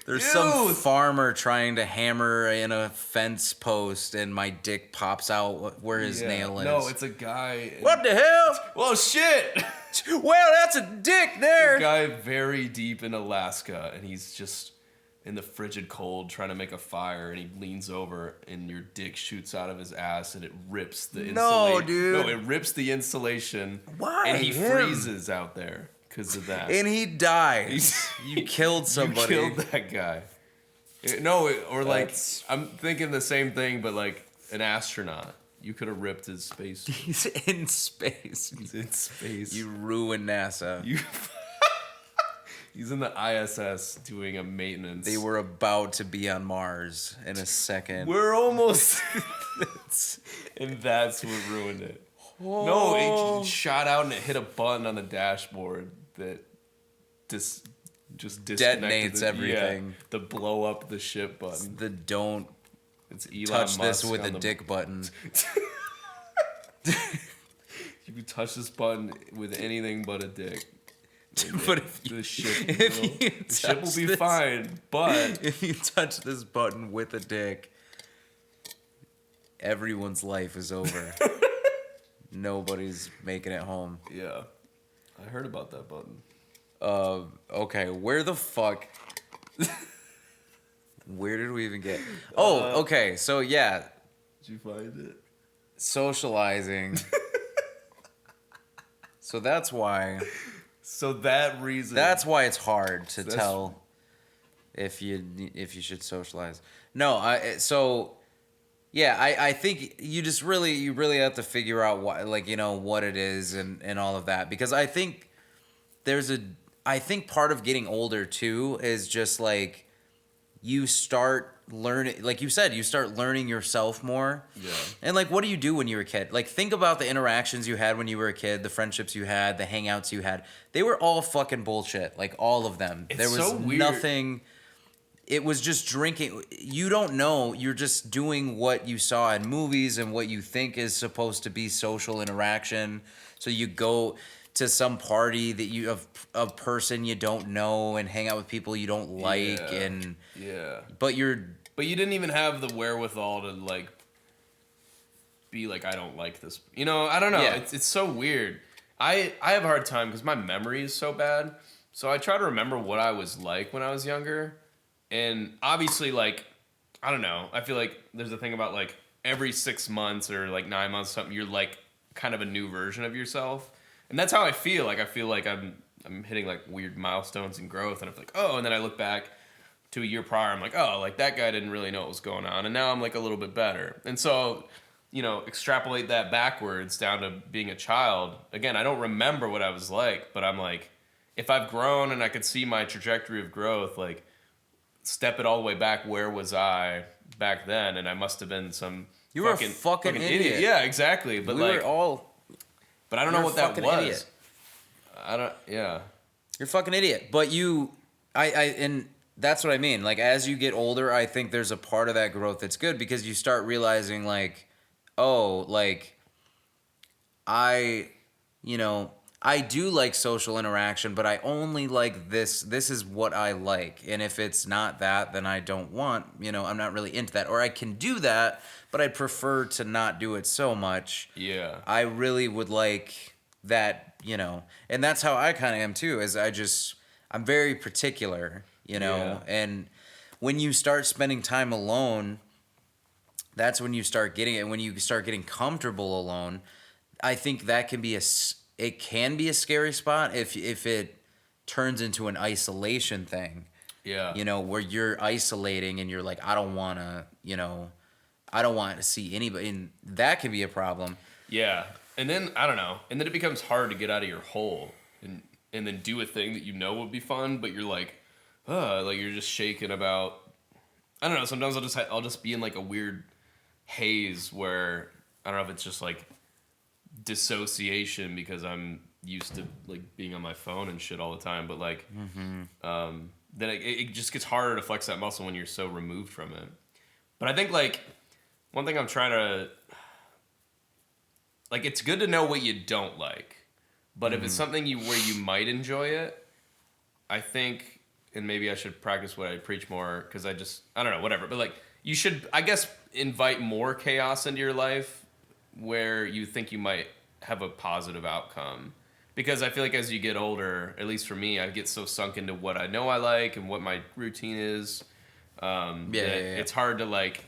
There's some farmer trying to hammer in a fence post, and my dick pops out where his nail is. No, it's a guy. What the hell? Well, shit. Well, that's a dick there. A guy very deep in Alaska, and he's just in the frigid cold trying to make a fire, and he leans over, and your dick shoots out of his ass, and it rips the insulation. No, dude. No, it rips the insulation. Why? And he freezes out there because of that. And he dies. You killed somebody. You killed that guy. I'm thinking the same thing, but like an astronaut. You could have ripped his space. He's in space. He's in space. You ruined NASA. He's in the ISS doing a maintenance. They were about to be on Mars in a second. We're almost. And that's what ruined it. Oh. No, it shot out and it hit a button on the dashboard that just detonates everything. Yeah, the blow up the ship button. It's the don't it's Elon touch Musk this with a dick button. You can touch this button with anything but a dick. But if the ship will be fine, but if you touch this button with a dick, everyone's life is over. Nobody's making it home. Yeah. I heard about that button. Okay, where the fuck? Where did we even get? Oh, okay, so yeah. Did you find it? Socializing. So that's why. So that reason. That's why it's hard to tell if you should socialize. No, I think you really have to figure out what, like, you know, what it is and all of that, because I think part of getting older too is just like you start learning, like you said, you start learning yourself more. Yeah. And like, what do you do when you were a kid? Like, think about the interactions you had when you were a kid, the friendships you had, the hangouts you had. They were all fucking bullshit. Like, all of them. There was so weird. Nothing. It was just drinking. You don't know. You're just doing what you saw in movies and what you think is supposed to be social interaction. So you go to some party that you have a person you don't know and hang out with people you don't like but you didn't even have the wherewithal to like be like, I don't like this. You know, I don't know. Yeah. It's so weird. I have a hard time because my memory is so bad. So I try to remember what I was like when I was younger. And obviously, like, I don't know. I feel like there's a thing about, like, every 6 months or, like, 9 months, something, you're, like, kind of a new version of yourself. And that's how I feel. Like, I feel like I'm hitting, like, weird milestones in growth. And I'm like, oh, and then I look back to a year prior. I'm like, oh, like, that guy didn't really know what was going on. And now I'm, like, a little bit better. And so, you know, extrapolate that backwards down to being a child. Again, I don't remember what I was like, but I'm like, if I've grown and I could see my trajectory of growth, like, step it all the way back, where was I back then? And I must have been some You were a fucking idiot. Yeah, exactly. But we like, were all. but I don't know You're what a that fucking was. idiot. I don't. Yeah. You're a fucking idiot. But and that's what I mean. Like, as you get older, I think there's a part of that growth that's good because you start realizing, like, oh, like, I do like social interaction, but I only like this. This is what I like. And if it's not that, then I don't want, I'm not really into that. Or I can do that, but I'd prefer to not do it so much. Yeah. I really would like that, and that's how I kind of am too, is I'm very particular, Yeah. and when you start spending time alone, that's when you start getting it. When you start getting comfortable alone, I think that can be it can be a scary spot if it turns into an isolation thing. Yeah. Where you're isolating and you're like, I don't want to see anybody, and that can be a problem. Yeah. And then I don't know. And then it becomes hard to get out of your hole and then do a thing that you know would be fun, but you're like you're just shaking about. I don't know. Sometimes I'll just be in like a weird haze where I don't know if it's just like dissociation because I'm used to like being on my phone and shit all the time, but like then it just gets harder to flex that muscle when you're so removed from it. But I think like one thing I'm trying to like, it's good to know what you don't like, but if it's something where you might enjoy it, I think, and maybe I should practice what I preach more because I don't know, whatever, but like you should, I guess, invite more chaos into your life where you think you might have a positive outcome. Because I feel like as you get older, at least for me, I get so sunk into what I know I like and what my routine is. It's hard to like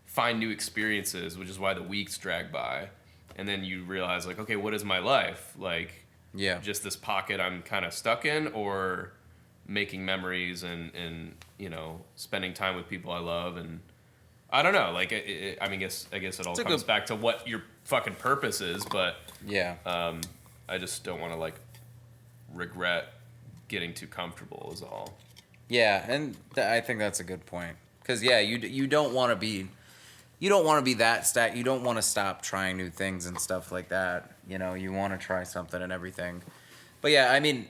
find new experiences, which is why the weeks drag by. And then you realize like, okay, what is my life? Like, just this pocket I'm kind of stuck in, or making memories and spending time with people I love. And I don't know, like, I guess it all comes back to what your fucking purpose is, but I just don't want to like regret getting too comfortable is all. Yeah, and I think that's a good point. Because you don't want to be that stacked. You don't want to stop trying new things and stuff like that. You want to try something and everything. But yeah, I mean,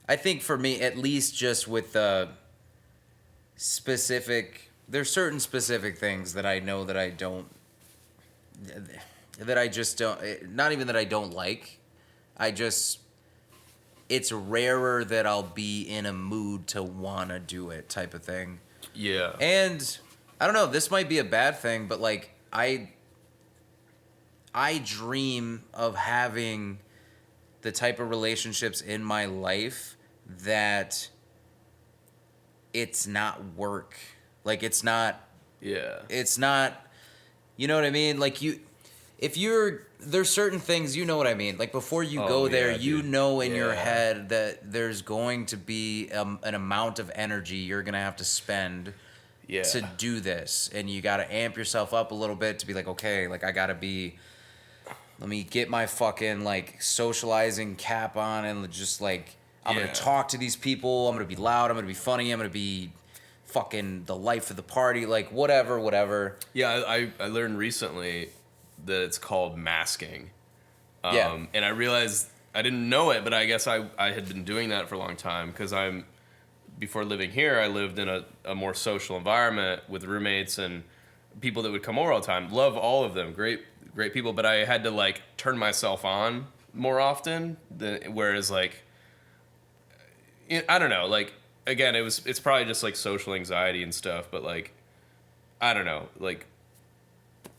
I think for me, at least just with the there's certain specific things that I know that I just don't, not even that I don't like. It's rarer that I'll be in a mood to want to do it type of thing. Yeah. And I don't know, this might be a bad thing, but like I dream of having the type of relationships in my life that it's not work. Like it's not, you know what I mean? Like there's certain things, you know what I mean? Like before you go there, you know in your head that there's going to be an amount of energy you're going to have to spend to do this. And you got to amp yourself up a little bit to be like, okay, like let me get my fucking like socializing cap on and just like, I'm going to talk to these people. I'm going to be loud. I'm going to be funny. I'm going to be fucking the life of the party. Like whatever. Yeah. I learned recently that it's called masking. And I realized I didn't know it, but I guess I had been doing that for a long time because before living here, I lived in a more social environment with roommates and people that would come over all the time. Love all of them. Great people. But I had to like turn myself on more often whereas like, I don't know, like, again, it's probably just like social anxiety and stuff, but like, I don't know, like,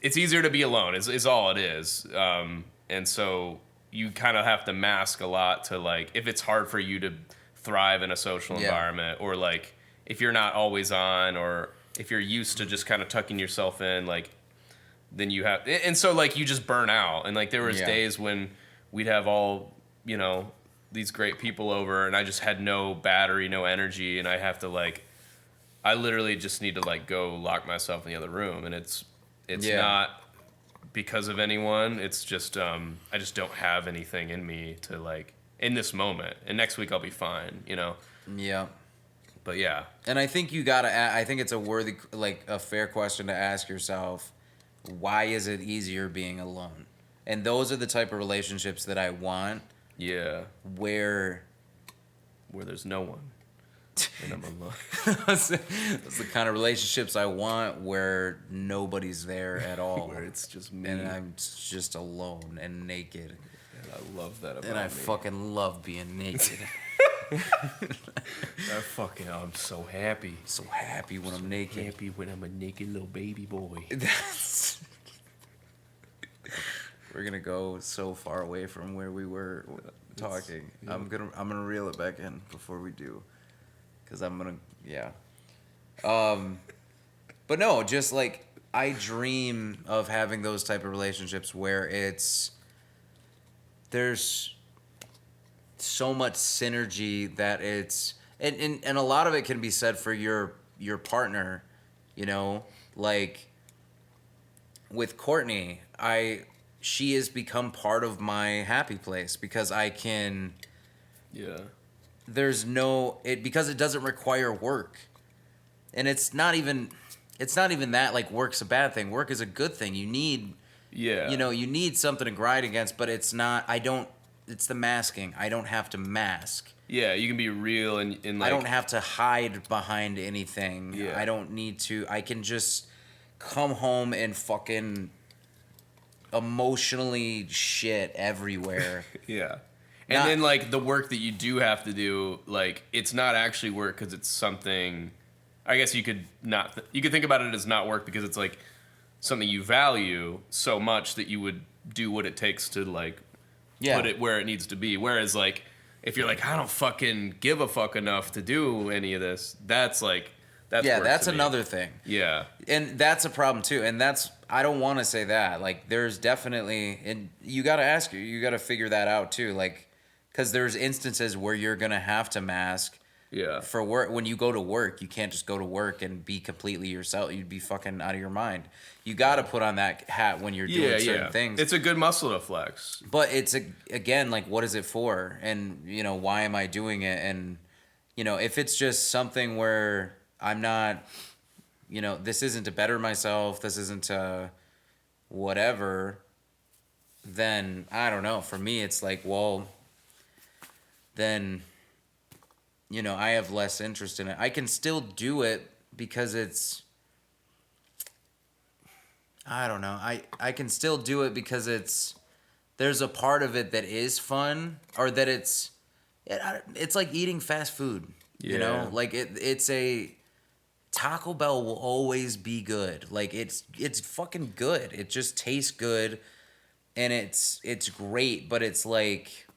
it's easier to be alone is all it is. And so you kind of have to mask a lot to like, if it's hard for you to thrive in a social environment, or like if you're not always on, or if you're used to just kind of tucking yourself in, like, then you have, and so like you just burn out. And like there was days when we'd have all, you know, these great people over and I just had no battery, no energy, and I have to like, I literally just need to like go lock myself in the other room. And it's not because of anyone. It's just I just don't have anything in me to like in this moment. And next week I'll be fine, you know. Yeah. But yeah. And I think you gotta. I think it's a worthy, like a fair question to ask yourself. Why is it easier being alone? And those are the type of relationships that I want. Yeah. Where there's no one. And I'm alone. That's the kind of relationships I want, where nobody's there at all. Where it's just me. And I'm just alone and naked. And I love that about me. And I fucking love being naked. I'm so happy. So happy when I'm naked. Happy when I'm a naked little baby boy. We're gonna go so far away from where we were talking. Yeah. I'm gonna reel it back in before we do, because I'm gonna but no, just like I dream of having those type of relationships where there's so much synergy that it's and a lot of it can be said for your partner, you know, like with Courtney, she has become part of my happy place because I can. Yeah. Because it doesn't require work, and it's not even that like work's a bad thing. Work is a good thing. You need. Yeah. You know, you need something to grind against, but it's not. It's the masking. I don't have to mask. Yeah, you can be real and like. I don't have to hide behind anything. Yeah. I don't need to. I can just come home and fucking emotionally shit everywhere. Yeah. And then like the work that you do have to do, like it's not actually work because it's something. I guess you could you could think about it as not work because it's like something you value so much that you would do what it takes to like put it where it needs to be. Whereas like if you're like, I don't fucking give a fuck enough to do any of this, that's work that's to me. another thing. Yeah. And that's a problem too. And I don't want to say that. Like there's definitely, and you got to figure that out too. Like, cause there's instances where you're going to have to mask for work. When you go to work, you can't just go to work and be completely yourself. You'd be fucking out of your mind. You got to put on that hat when you're doing certain things. It's a good muscle to flex. But it's again, like, what is it for? And, you know, why am I doing it? And, you know, if it's just something where I'm not, you know, this isn't to better myself, this isn't to whatever, then I don't know. For me, it's like, well, then, you know, I have less interest in it. I can still do it because it's, I don't know. I can still do it because there's a part of it that is fun, or that it's like eating fast food, you know? Like it's a, Taco Bell will always be good. Like it's fucking good. It just tastes good, and it's great. But it's like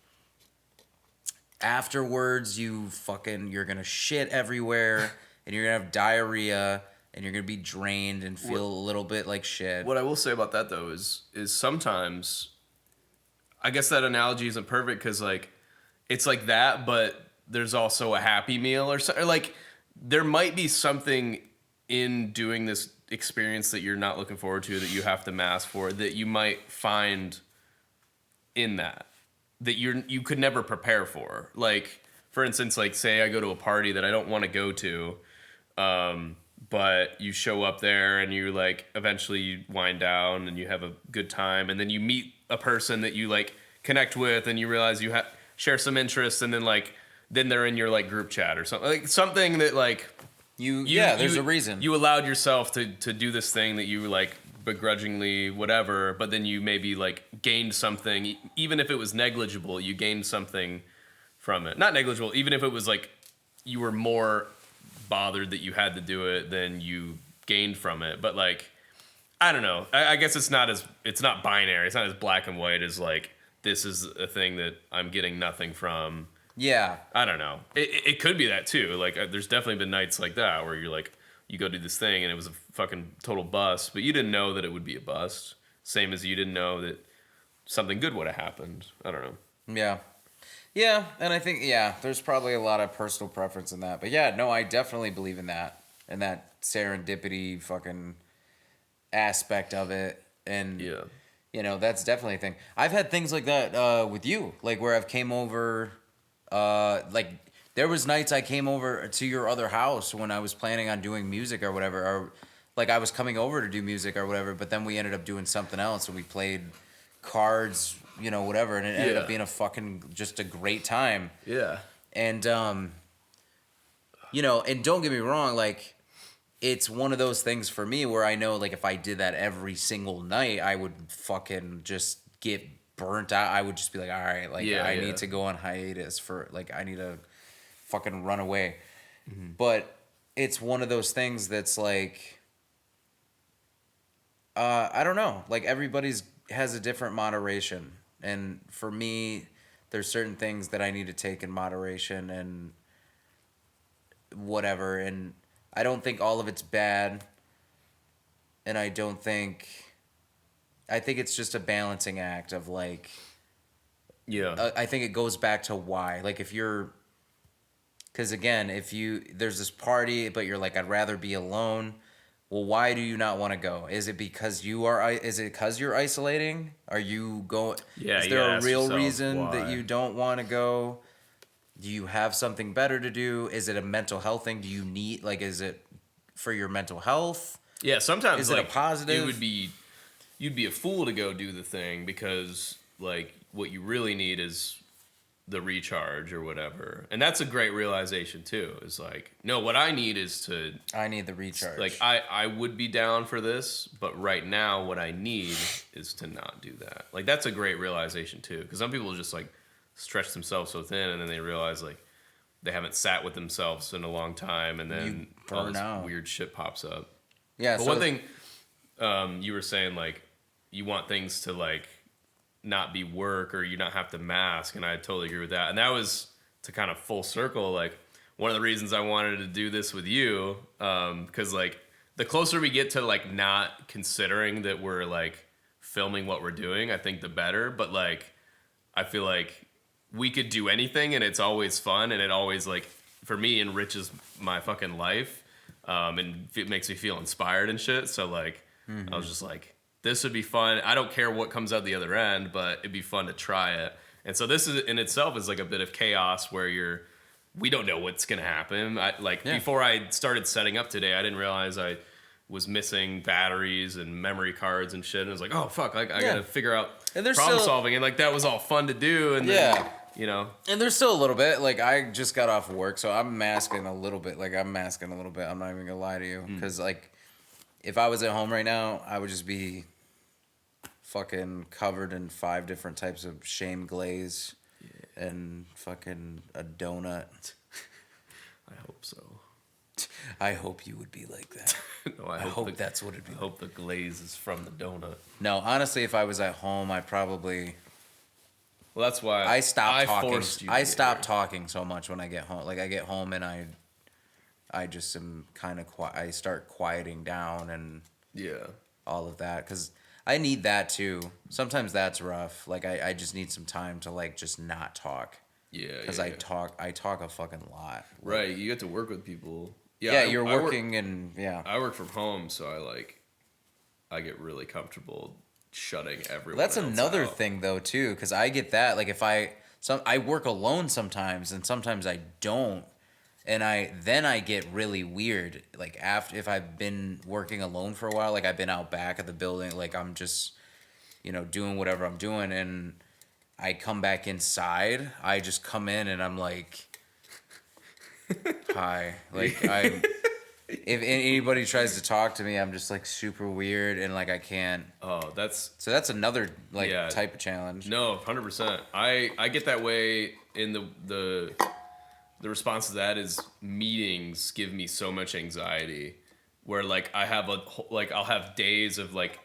afterwards, you're gonna shit everywhere, and you're gonna have diarrhea, and you're gonna be drained and feel a little bit like shit. What I will say about that though is sometimes, I guess that analogy isn't perfect because like it's like that, but there's also a Happy Meal or something. Like there might be something in doing this experience that you're not looking forward to, that you have to mask for, that you might find in that you could never prepare for. Like, for instance, like say I go to a party that I don't want to go to, but you show up there and you like eventually you wind down and you have a good time, and then you meet a person that you like connect with, and you realize you share some interests, and then they're in your like group chat or something, like something that like there's a reason you allowed yourself to do this thing that you like begrudgingly whatever, but then you maybe like gained something, even if it was negligible. You gained something from it. Not negligible, even if it was like you were more bothered that you had to do it than you gained from it. But like I don't know. I guess it's not binary. It's not as black and white as like this is a thing that I'm getting nothing from. Yeah. I don't know. It could be that too. Like there's definitely been nights like that where you're like you go do this thing and it was a fucking total bust, but you didn't know that it would be a bust. Same as you didn't know that something good would have happened. I don't know. Yeah. Yeah, and I think there's probably a lot of personal preference in that. But yeah, no, I definitely believe in that serendipity fucking aspect of it. And you know, that's definitely a thing. I've had things like that with you, like where I've came over like there was nights I came over to your other house when I was planning on doing music or whatever, or like I was coming over to do music or whatever, but then we ended up doing something else and we played cards, you know, whatever, and it ended up being a fucking just a great time. Yeah. And you know, and don't get me wrong, like it's one of those things for me where I know like if I did that every single night, I would fucking just get burnt out. I would just be like, all right, like I need to go on hiatus for like I need to fucking run away. Mm-hmm. But it's one of those things that's like I don't know, like everybody's has a different moderation, and for me there's certain things that I need to take in moderation and whatever, and I don't think all of it's bad, and I think it's just a balancing act of like, I think it goes back to why, like if you're, because again, if there's this party but you're like I'd rather be alone, well, why do you not want to go? Is it because you're isolating? Are you going? Is there a real reason that you don't want to go? Do you have something better to do? Is it a mental health thing? Do you need, like, is it for your mental health? Yeah, sometimes is it a positive? You'd be a fool to go do the thing because like what you really need is the recharge or whatever. And that's a great realization too. Is like, no, what I need is I need the recharge. Like I would be down for this, but right now what I need is to not do that. Like that's a great realization too. Because some people just like stretch themselves so thin and then they realize like they haven't sat with themselves in a long time and then all this weird shit pops up. Yeah. But one thing you were saying, like you want things to like not be work or you not have to mask, and I totally agree with that. And that was to kind of full circle, like one of the reasons I wanted to do this with you, because like the closer we get to like not considering that we're like filming what we're doing, I think the better. But like I feel like we could do anything and it's always fun, and it always like for me enriches my fucking life, and it makes me feel inspired and shit. So like I was just like, this would be fun. I don't care what comes out the other end, but it'd be fun to try it. And so this is in itself is like a bit of chaos where we don't know what's gonna happen. Before I started setting up today, I didn't realize I was missing batteries and memory cards and shit. And I was like, oh fuck, I gotta figure out problem solving. And like that was all fun to do. And then, you know. And there's still a little bit. Like I just got off work, so I'm masking a little bit. I'm not even gonna lie to you, because like if I was at home right now, I would just be fucking covered in 5 different types of shame glaze and fucking a donut. I hope so. I hope you would be like that. No, I hope that's what it'd be. I hope the glaze is from the donut. No, honestly, if I was at home, I probably. Well, that's why I stopped talking. I stopped talking so much when I get home. Like I get home and I just am kind of quiet. I start quieting down and all of that, because I need that too. Sometimes that's rough. Like I just need some time to like just not talk. Yeah. Because I talk a fucking lot. Right. You get to work with people. Yeah. You're working I work from home, so I get really comfortable shutting everyone. That's another thing though too, because I get that. Like if I work alone sometimes, and sometimes I don't. And I get really weird, like if I've been working alone for a while, like I've been out back at the building, like I'm just, you know, doing whatever I'm doing, and I come back inside, I just come in and I'm like, hi, like if anybody tries to talk to me, I'm just like super weird and like I can't. Oh, that's another type of challenge. No, 100%. I get that way in the response to that is meetings give me so much anxiety where like I'll have days of like,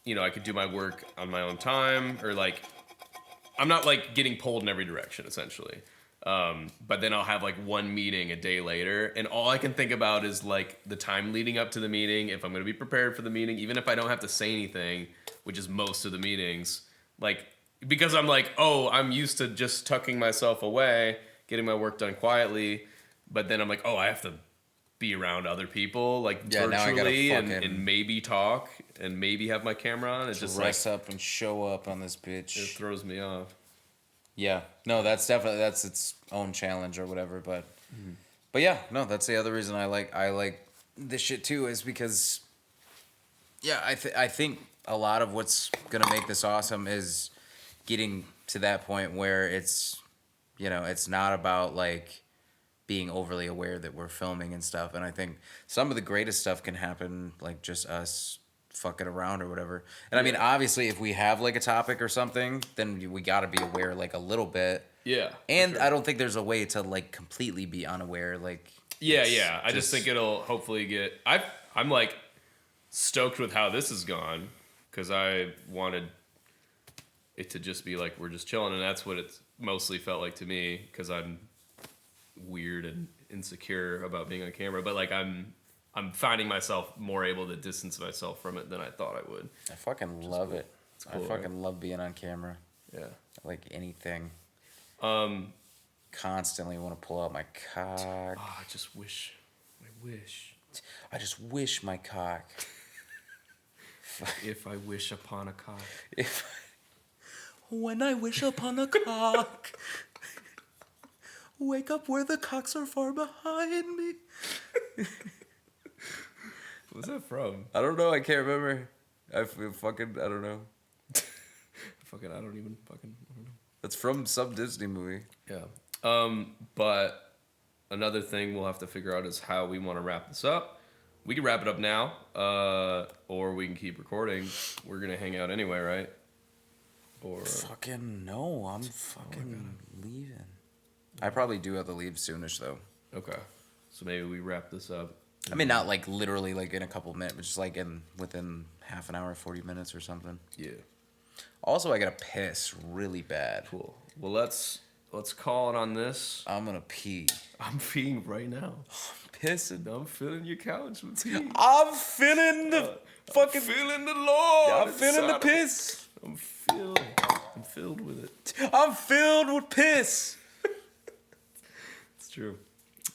you know, I could do my work on my own time, or like I'm not like getting pulled in every direction essentially. But then I'll have like one meeting a day later, and all I can think about is like the time leading up to the meeting, if I'm going to be prepared for the meeting, even if I don't have to say anything, which is most of the meetings, like, because I'm like, oh, I'm used to just tucking myself away, getting my work done quietly, but then I'm like, oh, I have to be around other people, like virtually, and maybe talk, and maybe have my camera on. It's just dress up and show up on this bitch. It throws me off. Yeah, no, that's its own challenge or whatever. But yeah, no, that's the other reason I like this shit too, is because yeah, I think a lot of what's gonna make this awesome is getting to that point where it's, you know, it's not about like being overly aware that we're filming and stuff. And I think some of the greatest stuff can happen like just us fucking around or whatever. And I mean, obviously, if we have like a topic or something, then we got to be aware like a little bit. Yeah. And sure. I don't think there's a way to like completely be unaware. Like, yeah. I just think it'll hopefully get. I'm like stoked with how this has gone, because I wanted it to just be like we're just chilling, and that's what it's mostly felt like to me, because I'm weird and insecure about being on camera. But like I'm finding myself more able to distance myself from it than I thought I would. I fucking love it. Cool, I fucking love being on camera. Yeah. Like anything. Constantly want to pull out my cock. Oh, I just wish my cock. If I wish upon a cock. When I wish upon a cock. Wake up where the cocks are far behind me. What's that from? I don't know. I can't remember. I don't know. I don't know. That's from some Disney movie. Yeah. But another thing we'll have to figure out is how we want to wrap this up. We can wrap it up now, or we can keep recording. We're gonna hang out anyway, right? Or fucking no, I'm fucking leaving. I probably do have to leave soonish though. Okay. So maybe we wrap this up. I mean, not like literally like in a couple of minutes, but just like within half an hour, 40 minutes or something. Yeah. Also, I gotta piss really bad. Cool. Well, let's call it on this. I'm gonna pee. I'm peeing right now. Pissing. I'm feeling your couch with pee. I'm feeling the fucking. I'm feeling the Lord. I'm feeling the piss. I'm filled with it. I'm filled with piss. It's true.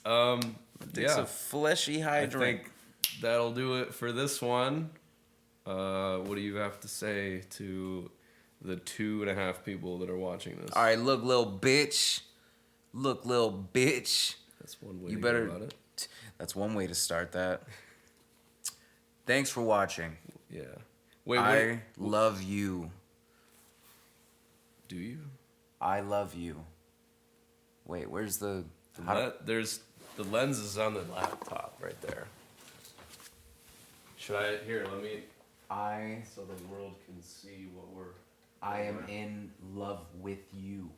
It's a fleshy hydrant. I think that'll do it for this one. What do you have to say to the 2.5 people that are watching this? All right, look, little bitch. That's one way you to better, go about it. That's one way to start that. Thanks for watching. Yeah. I love you. Do you? I love you. Wait, where's the... There's the lens is on the laptop right there. Should I... Here, let me... So the world can see what we're... I am in love with you.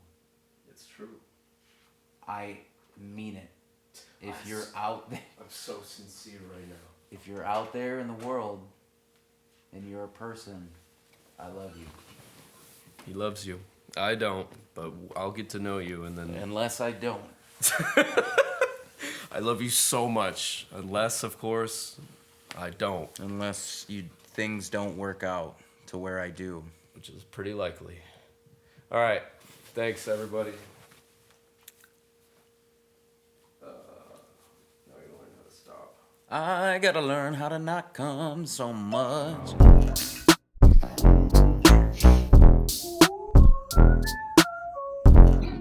It's true. I mean it. If you're out there... I'm so sincere right now. If you're out there in the world and you're a person, I love you. He loves you. I don't, but I'll get to know you and then... Unless I don't. I love you so much. Unless, of course, I don't. Unless things don't work out to where I do. Which is pretty likely. All right. Thanks, everybody. Now you learn how to stop. I gotta learn how to not come so much.